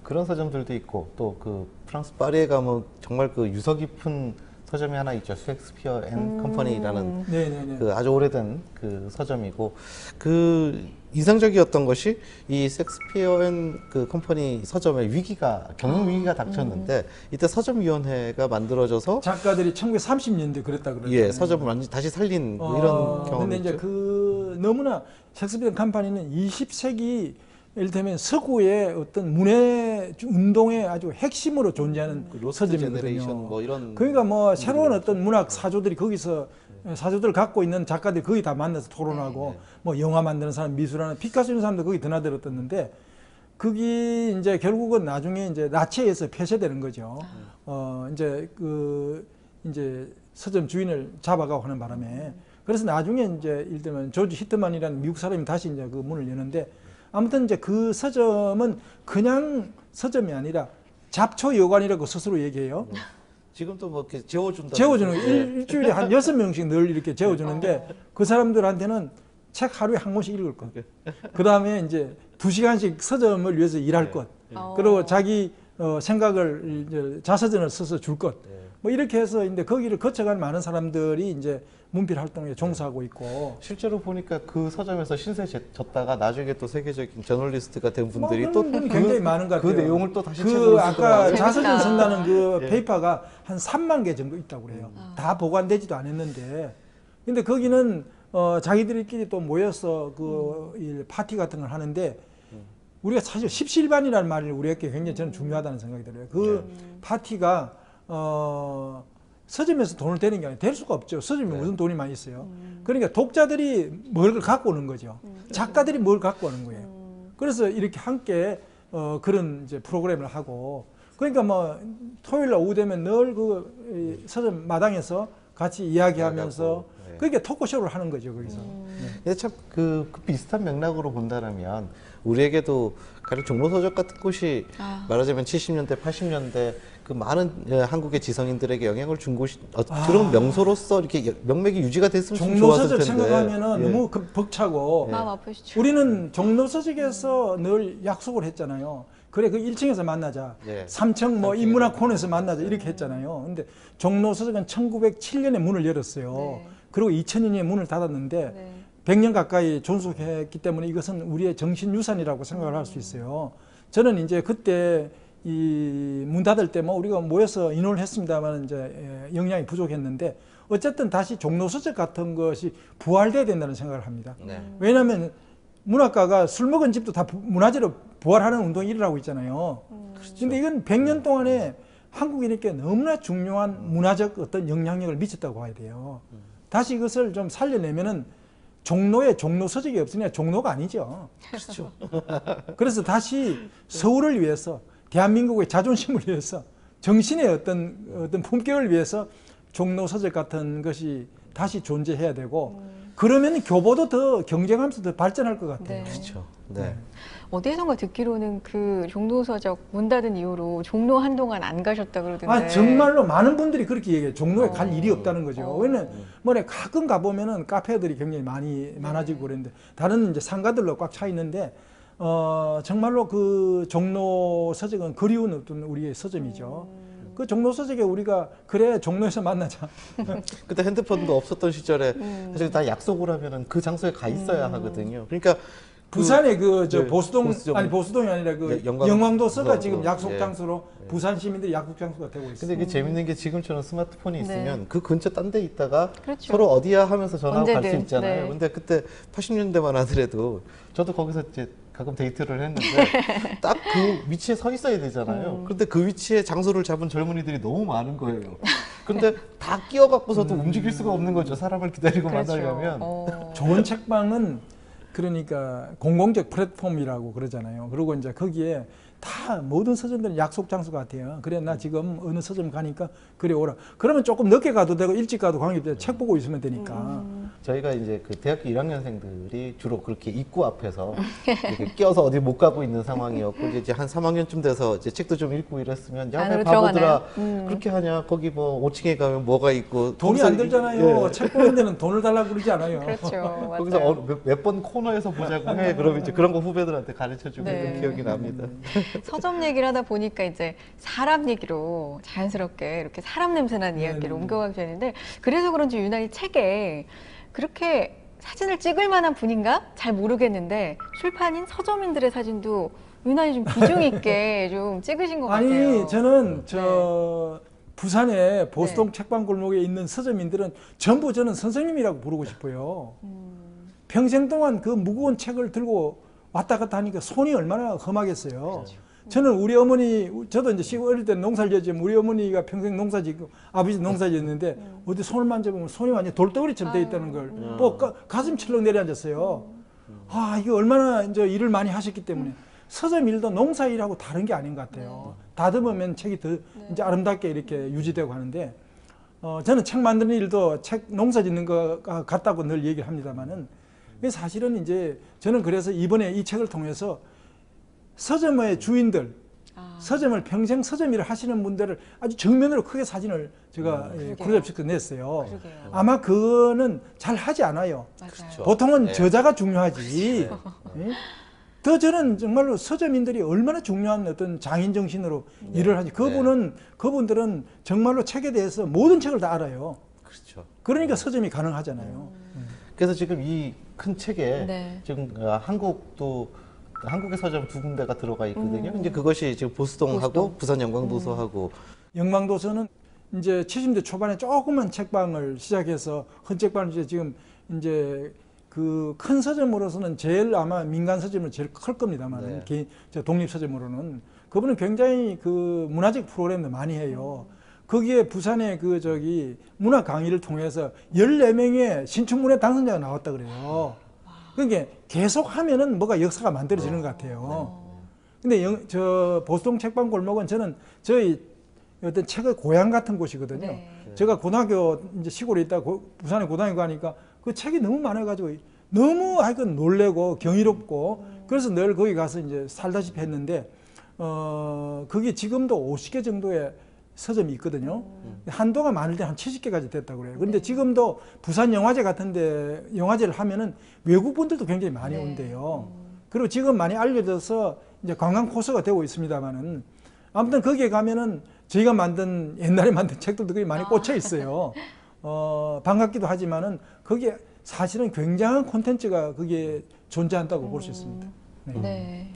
그런 서점들도 있고 또 그 프랑스 파리에 가면 정말 그 유서 깊은 서점이 하나 있죠. 셰익스피어 앤 컴퍼니라는 네네네. 그 아주 오래된 그 서점이고 그 인상적이었던 것이 이 셰익스피어 앤 그 컴퍼니 서점에 위기가 경영 위기가 닥쳤는데 이때 서점위원회가 만들어져서 작가들이 1930년대 그랬다 그러죠. 예 서점을 완전히 다시 살린 뭐 이런 근데 경험이 이제 있죠. 그 너무나 셰익스피어 컴퍼니는 20세기 이를테면 서구의 어떤 문해 운동의 아주 핵심으로 존재하는 그 로스트 제네레이션 서점이거든요. 뭐 이런 그러니까 뭐 새로운 어떤 문학 사조들이 거기서 사조들 갖고 있는 작가들이 거기 다 만나서 토론하고 뭐 영화 만드는 사람, 미술하는 피카소 이런 사람도 거기 드나들었었는데 그게 이제 결국은 나중에 이제 나치에 의해서 폐쇄되는 거죠. 이제 이제 서점 주인을 잡아가고 하는 바람에 그래서 나중에 이제 예를 들면 조지 히트만이라는 미국 사람이 다시 이제 그 문을 여는데 아무튼 이제 그 서점은 그냥 서점이 아니라 잡초여관이라고 스스로 얘기해요. 지금도 뭐 이렇게 재워준다. 재워주는 일주일에 한 6명씩 늘 이렇게 재워주는데 그 사람들한테는 책 하루에 한 권씩 읽을 것. 그 다음에 이제 2시간씩 서점을 위해서 일할 것. 그리고 자기 생각을 이제 자서전을 써서 줄 것. 뭐 이렇게 해서 이제 거기를 거쳐간 많은 사람들이 이제 문필 활동에 종사하고 있고. 실제로 보니까 그 서점에서 신세 졌다가 나중에 또 세계적인 저널리스트가 된 분들이 또 굉장히 많은 것 그 같아요. 내용을 또 다시 그 책으로 아까 쓰더라고요. 자서전 쓴다는 그 예. 페이퍼가 한 3만 개 정도 있다고 그래요. 다 보관되지도 않았는데. 근데 거기는 자기들끼리 또 모여서 이 파티 같은 걸 하는데 우리가 사실 십시일반이라는 말이 우리에게 굉장히 저는 중요하다는 생각이 들어요. 그 파티가 서점에서 돈을 대는 게 아니라 될 수가 없죠. 서점이 무슨 돈이 많이 있어요. 그러니까 독자들이 뭘 갖고 오는 거죠. 작가들이 뭘 갖고 오는 거예요. 그래서 이렇게 함께 그런 이제 프로그램을 하고 그러니까 뭐 토요일 날 오후 되면 늘 그 서점 마당에서 같이 이야기하면서 네. 그러니까 토크쇼를 하는 거죠 거기서. 근데 참 그 비슷한 맥락으로 본다면 우리에게도 가령 종로서적 같은 곳이 말하자면 70년대, 80년대 그 많은 한국의 지성인들에게 영향을 준 곳이 그런 명소로서 이렇게 명맥이 유지가 됐으면 참 좋았을 종로서적 텐데. 생각하면은 예. 너무 벅차고 마음 아프시죠? 우리는 종로서적에서 늘 약속을 했잖아요. 그래 그 1층에서 만나자. 네. 3층 뭐 인문학 코너에서 만나자 이렇게 했잖아요. 근데 종로서적은 1907년에 문을 열었어요. 네. 그리고 2000년에 문을 닫았는데 네. 100년 가까이 존속했기 때문에 이것은 우리의 정신유산이라고 생각을 할 수 있어요. 저는 이제 그때 이 문 닫을 때 뭐 우리가 모여서 인원을 했습니다만 이제 역량이 부족했는데 어쨌든 다시 종로서적 같은 것이 부활돼야 된다는 생각을 합니다. 네. 왜냐하면 문학가가 술 먹은 집도 다 문화재로 부활하는 운동이 일어나고 있잖아요. 근데 이건 100년 동안에 한국인에게 너무나 중요한 문화적 어떤 영향력을 미쳤다고 봐야 돼요. 다시 이것을 좀 살려내면은 종로에 종로서적이 없으냐 종로가 아니죠. 그렇죠. 그래서 다시 서울을 위해서 대한민국의 자존심을 위해서 정신의 어떤 품격을 위해서 종로서적 같은 것이 다시 존재해야 되고 그러면 교보도 더 경쟁하면서 더 발전할 것 같아요. 네. 그렇죠. 네. 어디에선가 듣기로는 그 종로서적 문 닫은 이후로 종로 한동안 안 가셨다 그러던데. 아, 정말로 많은 분들이 그렇게 얘기해요. 종로에 갈 일이 없다는 거죠. 왜냐면 뭐래 가끔 가보면은 카페들이 굉장히 많아지고 그랬는데 다른 이제 상가들로 꽉 차 있는데 정말로 그 종로 서적은 그리운 어떤 우리의 서점이죠. 그 종로 서적에 우리가 그래 종로에서 만나자. 그때 핸드폰도 없었던 시절에 사실 다 약속을 하면은 그 장소에 가 있어야 하거든요. 그러니까 부산의 그 네, 보수동 보수동. 아니 보수동이 아니라 그 영광- 영광도서가 지금 예. 약속 장소로 부산 시민들이 약속 장소가 되고 있어요. 근데 이게 재밌는 게 지금처럼 스마트폰이 네. 있으면 그 근처 딴 데 있다가 그렇죠. 서로 어디야 하면서 전화하고 갈 수 언제든. 있잖아요. 네. 근데 그때 80년대만 하더라도 저도 거기서 이제 가끔 데이트를 했는데 딱 그 위치에 서 있어야 되잖아요. 그런데 그 위치에 장소를 잡은 젊은이들이 너무 많은 거예요. 근데 다 끼어갖고서도 움직일 수가 없는 거죠. 사람을 기다리고 그렇죠. 만나려면. 좋은 책방은 그러니까 공공적 플랫폼이라고 그러잖아요. 그리고 이제 거기에 다 모든 서점들은 약속 장소 같아요. 그래 나 지금 어느 서점 가니까 그래 오라. 그러면 조금 늦게 가도 되고 일찍 가도 관계없이 책 보고 있으면 되니까. 저희가 이제 그 대학교 1학년생들이 주로 그렇게 입구 앞에서 이렇게 끼어서 어디 못 가고 있는 상황이었고 이제 한 3학년쯤 돼서 이제 책도 좀 읽고 이랬으면 야, 왜 안으로 바보들아 들어가나요? 그렇게 하냐 거기 뭐 5층에 가면 뭐가 있고 돈이 거기서 안 들잖아요. 예. 책 보는 데는 돈을 달라고 그러지 않아요. 그렇죠. 거기서 맞아요. 몇 번 코너에서 보자고 해. 그러면 이제 그런 거 후배들한테 가르쳐주고 네. 있는 기억이 납니다. 서점 얘기를 하다 보니까 이제 사람 얘기로 자연스럽게 이렇게 사람 냄새나는 이야기로 옮겨가게 되는데 그래서 그런지 유난히 책에 그렇게 사진을 찍을 만한 분인가? 잘 모르겠는데 출판인 서점인들의 사진도 유난히 좀 비중 있게 좀 찍으신 것 같아요. 아니 저는 저 부산의 보수동 네. 책방 골목에 있는 서점인들은 전부 저는 선생님이라고 부르고 싶어요. 평생 동안 그 무거운 책을 들고 왔다 갔다 하니까 손이 얼마나 험하겠어요. 저는 우리 어머니, 저도 이제 어릴 때 농사를 지었지만 우리 어머니가 평생 농사 짓고 아버지 농사 지었는데 어디 손을 만져보면 손이 완전 돌덩어리처럼 돼 있다는 걸 뭐 가슴 철렁 내려앉았어요. 아, 이게 얼마나 이제 일을 많이 하셨기 때문에 서점 일도 농사 일하고 다른 게 아닌 것 같아요. 다듬으면 책이 더 이제 아름답게 이렇게 유지되고 하는데 저는 책 만드는 일도 책 농사 짓는 것 같다고 늘 얘기를 합니다만은 사실은 이제 저는 그래서 이번에 이 책을 통해서 서점의 주인들, 서점을 평생 서점 일을 하시는 분들을 아주 정면으로 크게 사진을 제가 크롭시켜 냈어요. 그러게요. 아마 그거는 잘 하지 않아요. 맞아요. 보통은 네. 저자가 중요하지. 예? 더 저는 정말로 서점인들이 얼마나 중요한 어떤 장인 정신으로 일을 하지. 그분들은 정말로 책에 대해서 모든 책을 다 알아요. 그렇죠. 그러니까 서점이 가능하잖아요. 그래서 지금 이 큰 책에 네. 지금 한국의 서점 2군데가 들어가 있거든요. 이제 그것이 지금 보수동하고 부산 영광도서하고 영광도서는 이제 70대 초반에 조그만 책방을 시작해서 헌책방을 이제 지금 이제 그 큰 서점으로서는 제일 아마 민간 서점은 제일 클 겁니다만 독립 서점으로는 그분은 굉장히 그 문화적 프로그램도 많이 해요. 거기에 부산의 그 문화 강의를 통해서 14명의 신춘문예 당선자가 나왔다 그래요. 그러니까 계속 하면은 뭐가 역사가 만들어지는 것 같아요. 근데 저 보수동 책방 골목은 저는 저희 어떤 책의 고향 같은 곳이거든요. 네. 제가 고등학교 이제 시골에 있다 부산에 고등학교 가니까 그 책이 너무 많아가지고 너무 하여간 놀래고 경이롭고 그래서 늘 거기 가서 이제 살다시피 했는데 그게 지금도 50개 정도의 서점이 있거든요. 한도가 많을 때 한 70개까지 됐다고 그래요. 그런데 지금도 부산 영화제 같은데 영화제를 하면은 외국 분들도 굉장히 많이 온대요. 그리고 지금 많이 알려져서 이제 관광 코스가 되고 있습니다만은 아무튼 거기에 가면은 저희가 옛날에 만든 책들도 거기 많이 꽂혀 있어요. 반갑기도 하지만은 거기에 사실은 굉장한 콘텐츠가 거기에 존재한다고 볼 수 있습니다. 네. 네.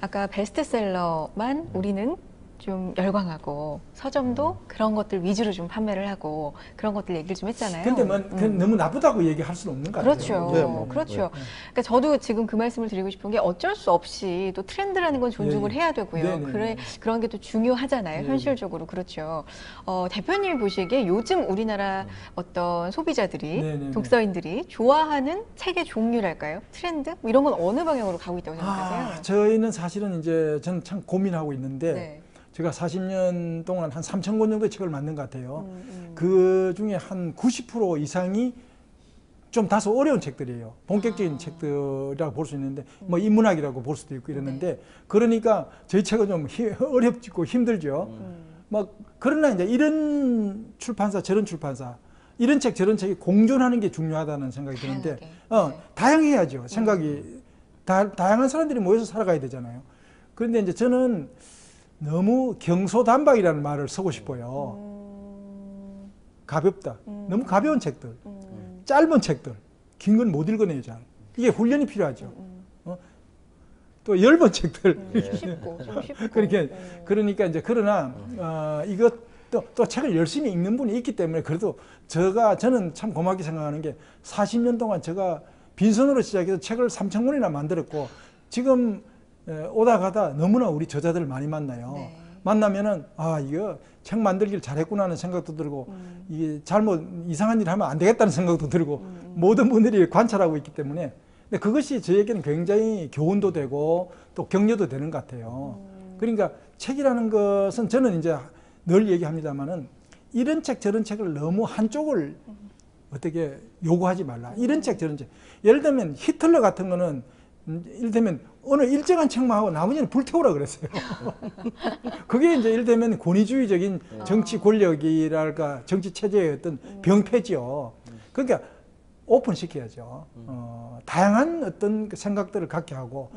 아까 베스트셀러만 우리는 좀 열광하고 서점도 그런 것들 위주로 좀 판매를 하고 그런 것들 얘기를 좀 했잖아요. 근데 너무 나쁘다고 얘기할 수는 없는 것 같아요. 그렇죠. 네, 뭐, 그렇죠. 그러니까 저도 지금 그 말씀을 드리고 싶은 게 어쩔 수 없이 또 트렌드라는 건 존중을 예, 예. 해야 되고요. 네, 네, 네. 그런 게 또 중요하잖아요. 예, 현실적으로. 그렇죠. 대표님이 보시기에 요즘 우리나라 어떤 소비자들이 네, 네, 네. 독서인들이 좋아하는 책의 종류랄까요? 트렌드? 뭐 이런 건 어느 방향으로 가고 있다고 생각하세요? 저희는 사실은 이제 저는 참 고민하고 있는데 네. 제가 40년 동안 한 3,000권 정도의 책을 만든 것 같아요. 그 중에 한 90% 이상이 좀 다소 어려운 책들이에요. 본격적인 책들이라고 볼 수 있는데 뭐 인문학이라고 볼 수도 있고 이러는데 그러니까 저희 책은 좀 어렵고 힘들죠. 막 그러나 이제 이런 출판사 저런 출판사 이런 책 저런 책이 공존하는 게 중요하다는 생각이 드는데 다양해야죠. 생각이 다양한 사람들이 모여서 살아가야 되잖아요. 그런데 이제 저는 너무 경소단박이라는 말을 쓰고 싶어요. 가볍다. 너무 가벼운 책들. 짧은 책들, 긴 건 못 읽어내요, 잘. 이게 훈련이 필요하죠. 또 얇은 책들. 쉽고, 좀 쉽고. 그러니까 이제 그러나 또 책을 열심히 읽는 분이 있기 때문에 그래도 저는 참 고맙게 생각하는 게 40년 동안 제가 빈손으로 시작해서 책을 3,000권이나 만들었고 지금 오다 가다 너무나 우리 저자들 많이 만나요. 네. 만나면은 이거 책 만들기를 잘했구나 하는 생각도 들고 이게 잘못 이상한 일을 하면 안 되겠다는 생각도 들고 모든 분들이 관찰하고 있기 때문에 근데 그것이 저에게는 굉장히 교훈도 되고 또 격려도 되는 것 같아요. 그러니까 책이라는 것은 저는 이제 늘 얘기합니다만은 이런 책 저런 책을 너무 한쪽을 어떻게 요구하지 말라. 이런 책 저런 책. 예를 들면 히틀러 같은 거는 이를테면 어느 일정한 책만 하고 나머지는 불태우라 그랬어요. 그게 이제 이를테면 권위주의적인 정치 권력이랄까 정치 체제의 어떤 병폐지요. 그러니까 오픈시켜야죠. 다양한 어떤 생각들을 갖게 하고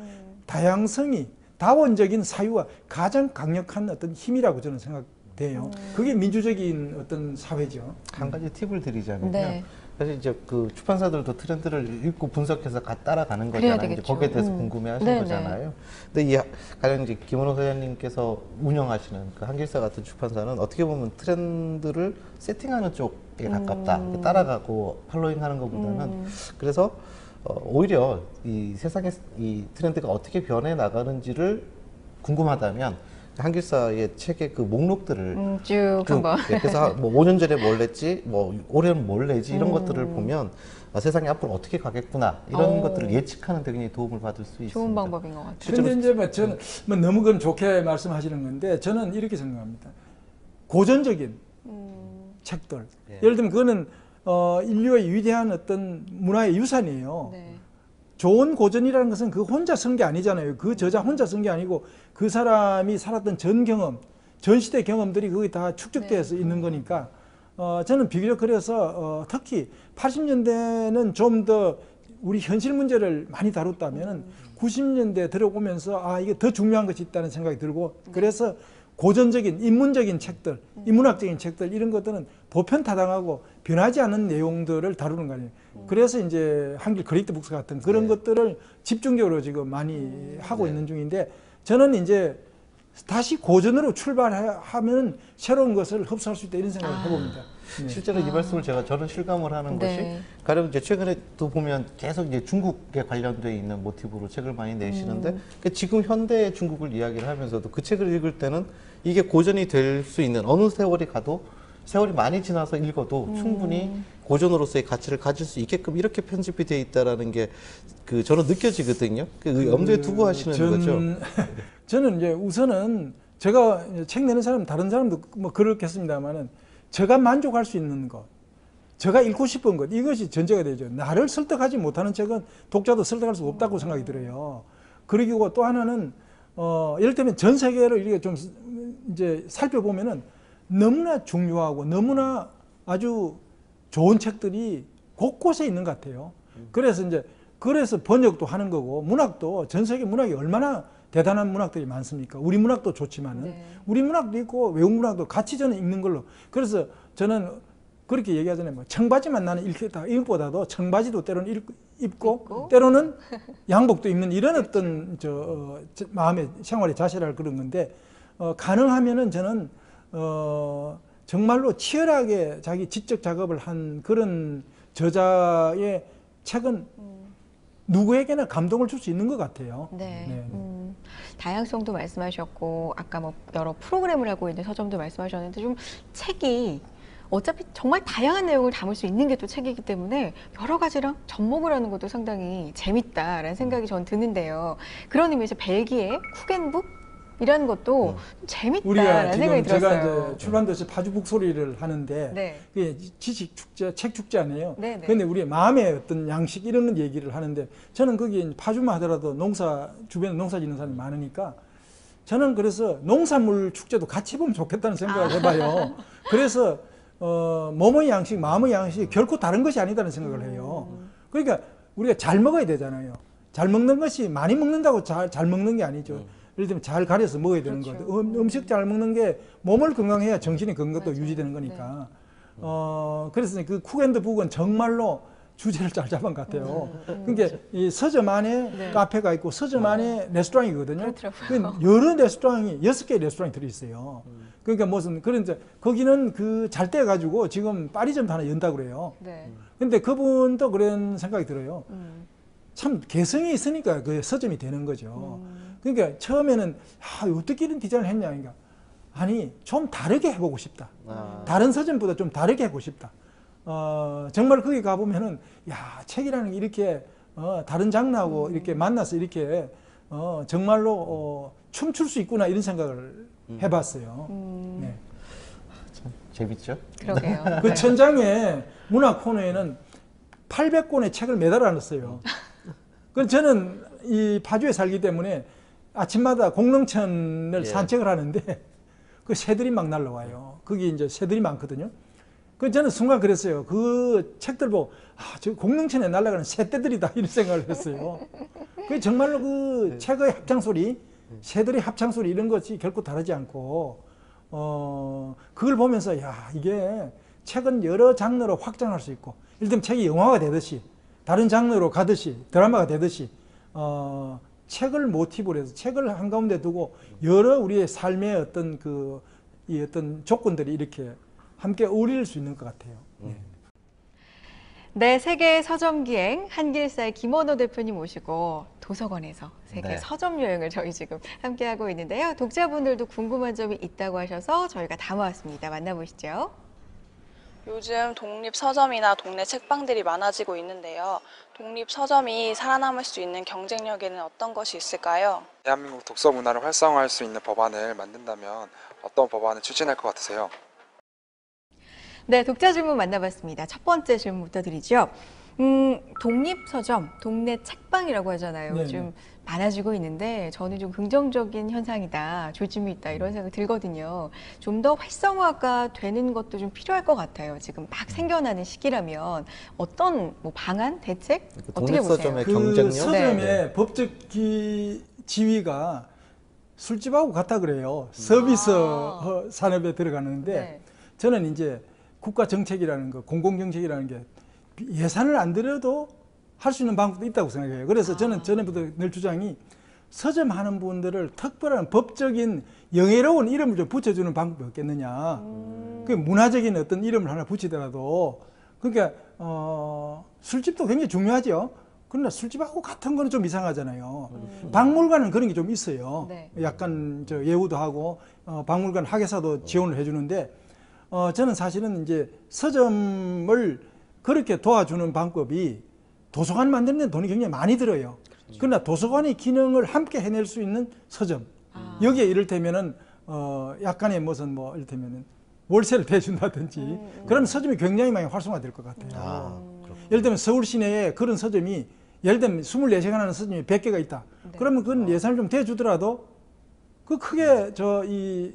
다양성이 다원적인 사유가 가장 강력한 어떤 힘이라고 저는 생각돼요. 그게 민주적인 어떤 사회죠. 한 가지 팁을 드리자면요. 네. 사실 이제 그 출판사들도 트렌드를 읽고 분석해서 따라가는 그래야 거잖아요. 이제 되겠죠. 거기에 대해서 궁금해하신 네네. 거잖아요. 근데 가령 이제 김원호 소장님께서 운영하시는 그 한길사 같은 출판사는 어떻게 보면 트렌드를 세팅하는 쪽에 가깝다. 이렇게 따라가고 팔로잉하는 것보다는 그래서 오히려 이 세상의 이 트렌드가 어떻게 변해 나가는지를 궁금하다면 한길사의 책의 그 목록들을 쭉 한번. 그래서 뭐 5년 전에 뭘 냈지, 뭐 올해는 뭘 내지 이런 것들을 보면 세상이 앞으로 어떻게 가겠구나 이런 것들을 예측하는 데 굉장히 도움을 받을 수 있습니다. 좋은 방법인 것 같아요. 그런데 이제 뭐 저는 뭐 너무 그건 좋게 말씀하시는 건데 저는 이렇게 생각합니다. 고전적인 책들. 예를 들면 그거는 인류의 위대한 어떤 문화의 유산이에요. 네. 좋은 고전이라는 것은 그 혼자 쓴 게 아니잖아요. 그 저자 혼자 쓴 게 아니고 그 사람이 살았던 전 경험, 전 시대 경험들이 거기 다 축적되어서 있는 거니까 저는 비교적 그래서 특히 80년대는 좀 더 우리 현실 문제를 많이 다뤘다면 90년대 들어오면서 이게 더 중요한 것이 있다는 생각이 들고 그래서 고전적인 인문적인 책들, 인문학적인 책들 이런 것들은 보편타당하고 변하지 않은 내용들을 다루는 거 아니에요. 그래서 이제 한길 그레이트 북스 같은 그런 것들을 집중적으로 지금 많이 하고 있는 중인데 저는 이제 다시 고전으로 출발하면 새로운 것을 흡수할 수 있다 이런 생각을 해봅니다. 네. 실제로 이 말씀을 저는 실감을 하는 네. 것이 가령 이제 최근에 또 보면 계속 이제 중국에 관련돼 있는 모티브로 책을 많이 내시는데 지금 현대의 중국을 이야기를 하면서도 그 책을 읽을 때는 이게 고전이 될 수 있는 어느 세월이 가도 세월이 많이 지나서 읽어도 충분히 고전으로서의 가치를 가질 수 있게끔 이렇게 편집이 되어 있다라는 게 저는 느껴지거든요. 그 염두에 두고 하시는 거죠. 저는 이제 우선은 제가 책 내는 사람 다른 사람도 뭐 그렇겠습니다만은 제가 만족할 수 있는 것, 제가 읽고 싶은 것 이것이 전제가 되죠. 나를 설득하지 못하는 책은 독자도 설득할 수 없다고 생각이 들어요. 그리고 또 하나는 예를 들면 전 세계를 이렇게 좀 이제 살펴보면은 너무나 중요하고 너무나 아주 좋은 책들이 곳곳에 있는 것 같아요. 그래서 번역도 하는 거고 문학도 전 세계 문학이 얼마나 대단한 문학들이 많습니까? 우리 문학도 좋지만은 우리 문학도 있고 외국 문학도 같이 저는 읽는 걸로. 그래서 저는 그렇게 얘기하잖아요. 뭐 청바지만 나는 읽겠다. 이것보다도 청바지도 때로는 입고 때로는 양복도 입는 이런 어떤 마음의 생활의 자세를 그런 건데 가능하면은 저는 정말로 치열하게 자기 지적 작업을 한 그런 저자의 책은 누구에게나 감동을 줄 수 있는 것 같아요. 네. 네. 다양성도 말씀하셨고 아까 뭐 여러 프로그램을 하고 있는 서점도 말씀하셨는데 좀 책이 어차피 정말 다양한 내용을 담을 수 있는 게 또 책이기 때문에 여러 가지랑 접목을 하는 것도 상당히 재밌다라는 생각이 전 드는데요. 그런 의미에서 벨기에 쿠겐북 이라는 것도 좀 재밌다라는 생각이 지금 제가 들었어요. 이제 출판도서 파주 북소리를 하는데 네. 그게 지식 축제, 책 축제 아니에요. 네, 네. 그런데 우리의 마음의 어떤 양식 이런 얘기를 하는데 저는 거기 파주만 하더라도 농사 주변에 농사 짓는 사람이 많으니까 저는 그래서 농산물 축제도 같이 보면 좋겠다는 생각을 해봐요. 그래서 몸의 양식, 마음의 양식이 결코 다른 것이 아니다는 생각을 해요. 그러니까 우리가 잘 먹어야 되잖아요. 잘 먹는 것이 많이 먹는다고 잘 먹는 게 아니죠. 예를 들면 잘 가려서 먹어야 되는 그렇죠. 거죠. 음식 잘 먹는 게 몸을 건강해야 정신이 건강도 맞아요. 유지되는 거니까. 그래서 그 쿡앤드북은 정말로 주제를 잘 잡은 것 같아요. 그러니까 이 서점 안에 네. 카페가 있고 서점 안에 레스토랑이거든요. 그렇더라고요. 여러 레스토랑이 6개의 레스토랑이 들어있어요. 그러니까 무슨 그런 이제 거기는 그 잘 때 가지고 지금 파리점도 하나 연다고 그래요. 네. 근데 그분도 그런 생각이 들어요. 참 개성이 있으니까 그 서점이 되는 거죠. 그러니까 처음에는 어떻게 이런 디자인을 했냐. 그러니까 아니 좀 다르게 해보고 싶다. 다른 서점보다 좀 다르게 해보고 싶다. 정말 거기 가보면은 야 책이라는 게 이렇게 다른 장르하고 이렇게 만나서 이렇게 정말로 춤출 수 있구나 이런 생각을 해봤어요. 네. 참 재밌죠? 그러게요. 그 네. 천장에 문화 코너에는 800권의 책을 매달아 놨어요. 그 저는 이 파주에 살기 때문에 아침마다 공릉천을 예. 산책을 하는데 그 새들이 막 날라와요. 거기 이제 새들이 많거든요. 그 저는 순간 그랬어요. 그 책들 보고 저 공릉천에 날아가는 새떼들이다 이런 생각을 했어요. 그 정말로 그 책의 합창 소리, 새들의 합창 소리 이런 것이 결코 다르지 않고 그걸 보면서 야 이게 책은 여러 장르로 확장할 수 있고 예를 들면 책이 영화가 되듯이 다른 장르로 가듯이 드라마가 되듯이 책을 모티브로 해서 책을 한가운데 두고 여러 우리의 삶의 어떤 이 어떤 조건들이 이렇게 함께 어울릴 수 있는 것 같아요. 네, 세계 서점 기행 한길사의 김원호 대표님 모시고 도서관에서 세계 네. 서점 여행을 저희 지금 함께하고 있는데요. 독자분들도 궁금한 점이 있다고 하셔서 저희가 담아왔습니다. 만나보시죠. 요즘 독립 서점이나 동네 책방들이 많아지고 있는데요. 독립 서점이 살아남을 수 있는 경쟁력에는 어떤 것이 있을까요? 대한민국 독서 문화를 활성화할 수 있는 법안을 만든다면 어떤 법안을 추진할 것 같으세요? 네, 독자 질문 만나봤습니다. 첫 번째 질문부터 드리죠. 독립서점, 동네 책방이라고 하잖아요. 네네. 요즘 많아지고 있는데 저는 좀 긍정적인 현상이다, 조짐이 있다 이런 생각이 들거든요. 좀 더 활성화가 되는 것도 좀 필요할 것 같아요. 지금 막 생겨나는 시기라면 어떤 뭐 방안, 대책 어떻게 보세요? 독립서점의 그 경쟁력? 서점의 네. 법적 지위가 술집하고 같다 그래요. 서비스 산업에 들어가는데 네. 저는 이제 국가 정책이라는 거, 공공 정책이라는 게 예산을 안 들여도 할 수 있는 방법도 있다고 생각해요. 그래서 저는 전에부터 늘 주장이 서점 하는 분들을 특별한 법적인 영예로운 이름을 좀 붙여주는 방법이 없겠느냐. 그 문화적인 어떤 이름을 하나 붙이더라도 그러니까 술집도 굉장히 중요하죠. 그러나 술집하고 같은 거는 좀 이상하잖아요. 박물관은 그런 게 좀 있어요. 네. 약간 예우도 하고 박물관 학예사도 지원을 해주는데 저는 사실은 이제 서점을 그렇게 도와주는 방법이 도서관 만드는 데 돈이 굉장히 많이 들어요. 그러나 도서관의 기능을 함께 해낼 수 있는 서점. 여기에 이를테면은 약간의 무슨 뭐 이를테면은 월세를 대준다든지 그런 서점이 굉장히 많이 활성화될 것 같아요. 예를 들면 서울 시내에 그런 서점이 예를 들면 24시간 하는 서점이 100개가 있다. 그러면 그건 예산을 좀 대주더라도 그 크게 이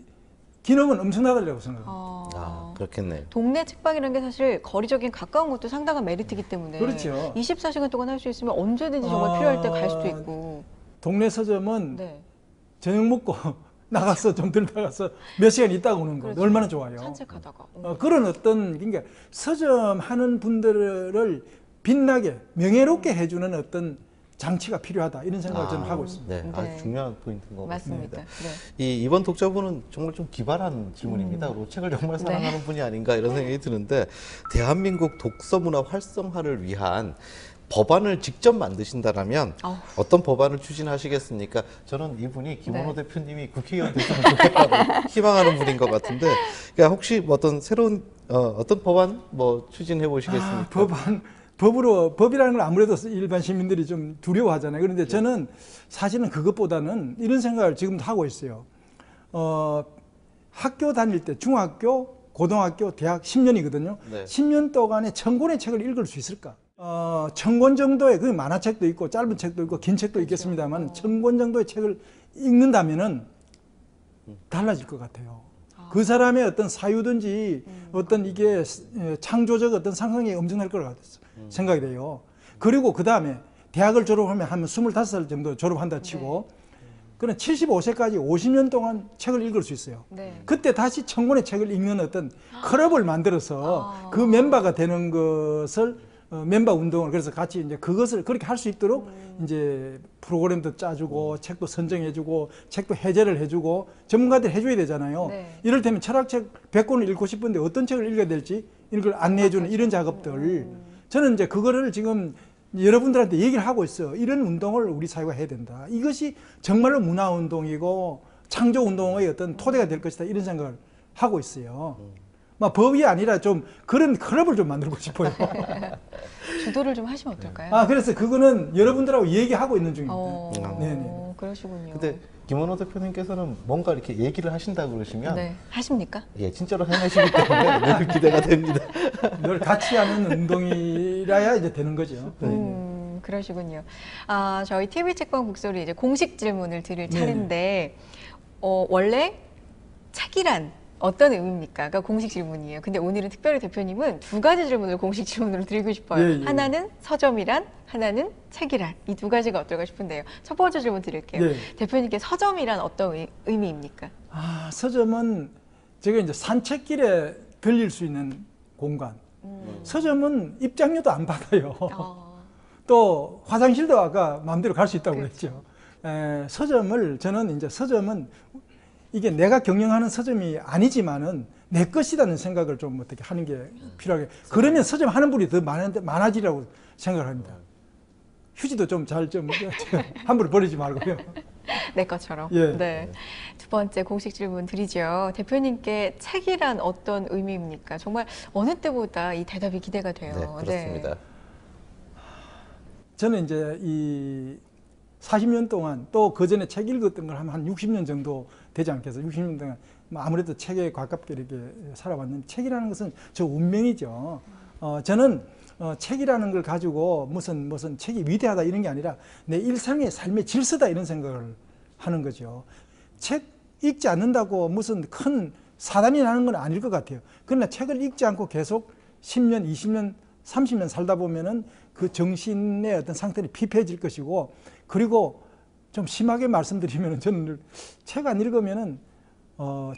기능은 엄청나다고 생각합니다. 그렇겠네요. 동네 책방이라는 게 사실 거리적인 가까운 것도 상당한 메리트이기 때문에 그렇죠. 24시간 동안 할 수 있으면 언제든지 정말 필요할 때 갈 수도 있고. 동네 서점은 네. 저녁 먹고 나가서 좀 들다가서 몇 시간 있다가 오는 거 그렇죠. 얼마나 좋아요. 산책하다가. 그런 어떤 그러니까 서점 하는 분들을 빛나게 명예롭게 해주는 어떤 장치가 필요하다 이런 생각을 저는 하고 있습니다. 네, 네. 아주 중요한 포인트인 것 맞습니다. 같습니다. 네. 이번 독자분은 정말 좀 기발한 질문입니다. 책을 정말 사랑하는 분이 아닌가 이런 생각이 드는데 대한민국 독서 문화 활성화를 위한 법안을 직접 만드신다라면 어떤 법안을 추진하시겠습니까? 저는 이분이 김원호 대표님이 국회의원 됐으면 좋겠다고 희망하는 분인 것 같은데, 그러니까 혹시 어떤 새로운 어떤 법안 뭐 추진해 보시겠습니까? 법안 법이라는 걸 아무래도 일반 시민들이 좀 두려워하잖아요. 그런데 저는 사실은 그것보다는 이런 생각을 지금도 하고 있어요. 학교 다닐 때 중학교, 고등학교, 대학 10년이거든요. 네. 10년 동안에 1000권의 책을 읽을 수 있을까? 1000권 정도의, 그 만화책도 있고 짧은 책도 있고 긴 책도 있겠습니다만 1000권 정도의 책을 읽는다면은 달라질 것 같아요. 그 사람의 어떤 사유든지 어떤 이게 창조적 어떤 상상이 엄청날 것 같아서 생각이 돼요. 그리고 그 다음에 대학을 졸업하면 한 25살 정도 졸업한다 치고 그는 75세까지 50년 동안 책을 읽을 수 있어요. 네. 그때 다시 1000권의 책을 읽는 어떤 클럽을 만들어서 그 멤버가 되는 것을 멤버 운동을 그래서 같이 이제 그것을 그렇게 할 수 있도록 이제 프로그램도 짜주고 책도 선정해주고 책도 해제를 해주고 전문가들 해줘야 되잖아요. 네. 이를테면 철학책 100권을 읽고 싶은데 어떤 책을 읽어야 될지 이걸 안내해주는 이런 작업들 저는 이제 그거를 지금 여러분들한테 얘기를 하고 있어요. 이런 운동을 우리 사회가 해야 된다. 이것이 정말로 문화운동이고 창조운동의 어떤 토대가 될 것이다. 이런 생각을 하고 있어요. 막 법이 아니라 좀 그런 클럽을 좀 만들고 싶어요. 주도를 좀 하시면 어떨까요? 그래서 그거는 여러분들하고 얘기하고 있는 중입니다. 네네. 그러시군요. 근데 김원호 대표님께서는 뭔가 이렇게 얘기를 하신다고 그러시면 네. 하십니까? 예, 진짜로 해내시기 때문에 늘 기대가 됩니다. 늘 같이 하는 운동이라야 이제 되는 거죠. 그러시군요. 저희 TV 책방 북소리 이제 공식 질문을 드릴 차례인데 원래 책이란 어떤 의미입니까? 그러니까 공식 질문이에요. 근데 오늘은 특별히 대표님은 두 가지 질문을 공식 질문으로 드리고 싶어요. 하나는 서점이란, 하나는 책이란. 이 두 가지가 어떨까 싶은데요. 첫 번째 질문 드릴게요. 대표님께 서점이란 어떤 의미입니까? 서점은 제가 이제 산책길에 들릴 수 있는 공간. 서점은 입장료도 안 받아요. 또 화장실도 아까 마음대로 갈 수 있다고 그랬죠. 서점은 이게 내가 경영하는 서점이 아니지만은 내 것이라는 생각을 좀 어떻게 하는 게 필요하게. 그러면 서점 하는 분이 더 많아지라고 생각을 합니다. 휴지도 좀 함부로 버리지 말고요. 내 것처럼. 예. 네. 두 번째 공식 질문 드리죠. 대표님께 책이란 어떤 의미입니까? 정말 어느 때보다 이 대답이 기대가 돼요. 네, 그렇습니다. 저는 이제 이 40년 동안 또 그 전에 책 읽었던 걸 한 60년 정도 되지 않겠어요? 60년 동안 아무래도 책에 가깝게 이렇게 살아왔는데 책이라는 것은 저 운명이죠. 저는 책이라는 걸 가지고 무슨 책이 위대하다 이런 게 아니라 내 일상의 삶의 질서다 이런 생각을 하는 거죠. 책 읽지 않는다고 무슨 큰 사단이 나는 건 아닐 것 같아요. 그러나 책을 읽지 않고 계속 10년, 20년, 30년 살다 보면은 그 정신의 어떤 상태는 피폐해질 것이고 그리고 좀 심하게 말씀드리면 저는 책 안 읽으면은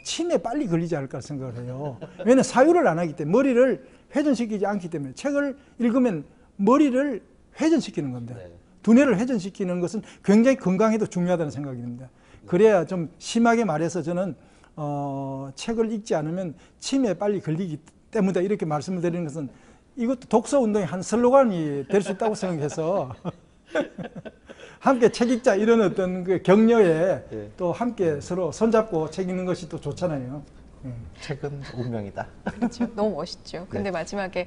치매에 빨리 걸리지 않을까 생각을 해요. 왜냐하면 사유를 안 하기 때문에 머리를 회전시키지 않기 때문에 책을 읽으면 머리를 회전시키는 겁니다. 두뇌를 회전시키는 것은 굉장히 건강에도 중요하다는 생각이 듭니다. 그래야 좀 심하게 말해서 저는 책을 읽지 않으면 치매에 빨리 걸리기 때문이다 이렇게 말씀을 드리는 것은 이것도 독서 운동의 한 슬로건이 될 수 있다고 생각해서 함께 책 읽자 이런 어떤 그 격려에 또 함께 서로 손잡고 책 읽는 것이 또 좋잖아요. 책은 운명이다. 그렇죠. 너무 멋있죠. 근데 마지막에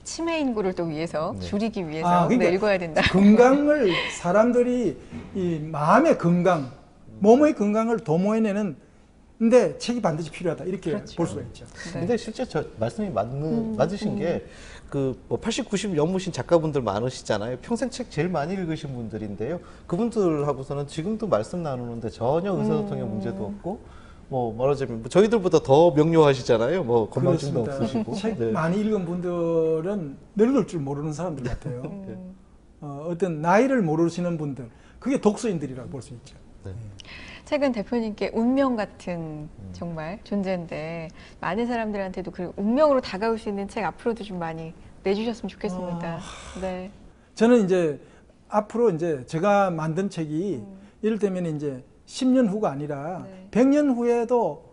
치매 인구를 또 위해서 줄이기 위해서 그러니까 읽어야 된다. 건강을 사람들이 이 마음의 건강, 몸의 건강을 도모해내는 근데 책이 반드시 필요하다 이렇게 볼 수가 있죠. 근데 실제 저 말씀이 맞으신 게 그 뭐 80, 90 연무신 작가분들 많으시잖아요. 평생 책 제일 많이 읽으신 분들인데요. 그분들하고서는 지금도 말씀 나누는데 전혀 의사소통에 문제도 없고 뭐 말하자면 뭐 저희들보다 더 명료하시잖아요. 뭐 건망증도 없으시고. 책 많이 읽은 분들은 늙을 줄 모르는 사람들 같아요. 어떤 나이를 모르시는 분들 그게 독서인들이라고 볼 수 있죠. 책은 대표님께 운명 같은 정말 존재인데 많은 사람들한테도 그 운명으로 다가올 수 있는 책 앞으로도 좀 많이 내주셨으면 좋겠습니다. 네. 저는 이제 앞으로 이제 제가 만든 책이 이를테면 이제 10년 후가 아니라 100년 후에도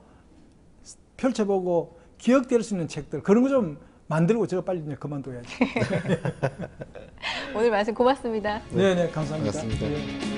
펼쳐보고 기억될 수 있는 책들 그런 거 좀 만들고 제가 빨리 이제 그만둬야죠. 오늘 말씀 고맙습니다. 네, 감사합니다. 고맙습니다.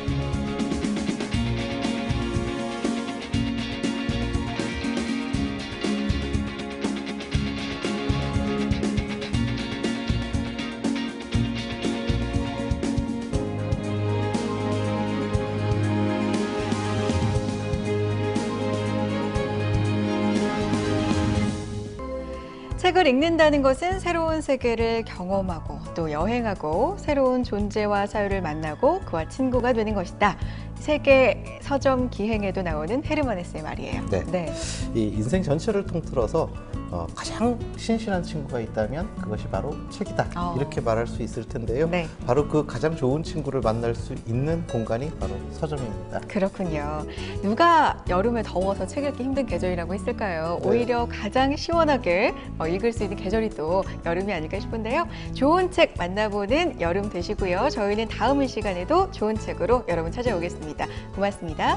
책을 읽는다는 것은 새로운 세계를 경험하고 또 여행하고 새로운 존재와 사유를 만나고 그와 친구가 되는 것이다. 세계 서점 기행에도 나오는 헤르만 헤세의 말이에요. 네. 이 인생 전체를 통틀어서 가장 신실한 친구가 있다면 그것이 바로 책이다. 이렇게 말할 수 있을 텐데요. 네. 바로 그 가장 좋은 친구를 만날 수 있는 공간이 바로 서점입니다. 그렇군요. 누가 여름에 더워서 책 읽기 힘든 계절이라고 했을까요? 네. 오히려 가장 시원하게 읽을 수 있는 계절이 또 여름이 아닐까 싶은데요. 좋은 책 만나보는 여름 되시고요. 저희는 다음 이 시간에도 좋은 책으로 여러분 찾아오겠습니다. 고맙습니다.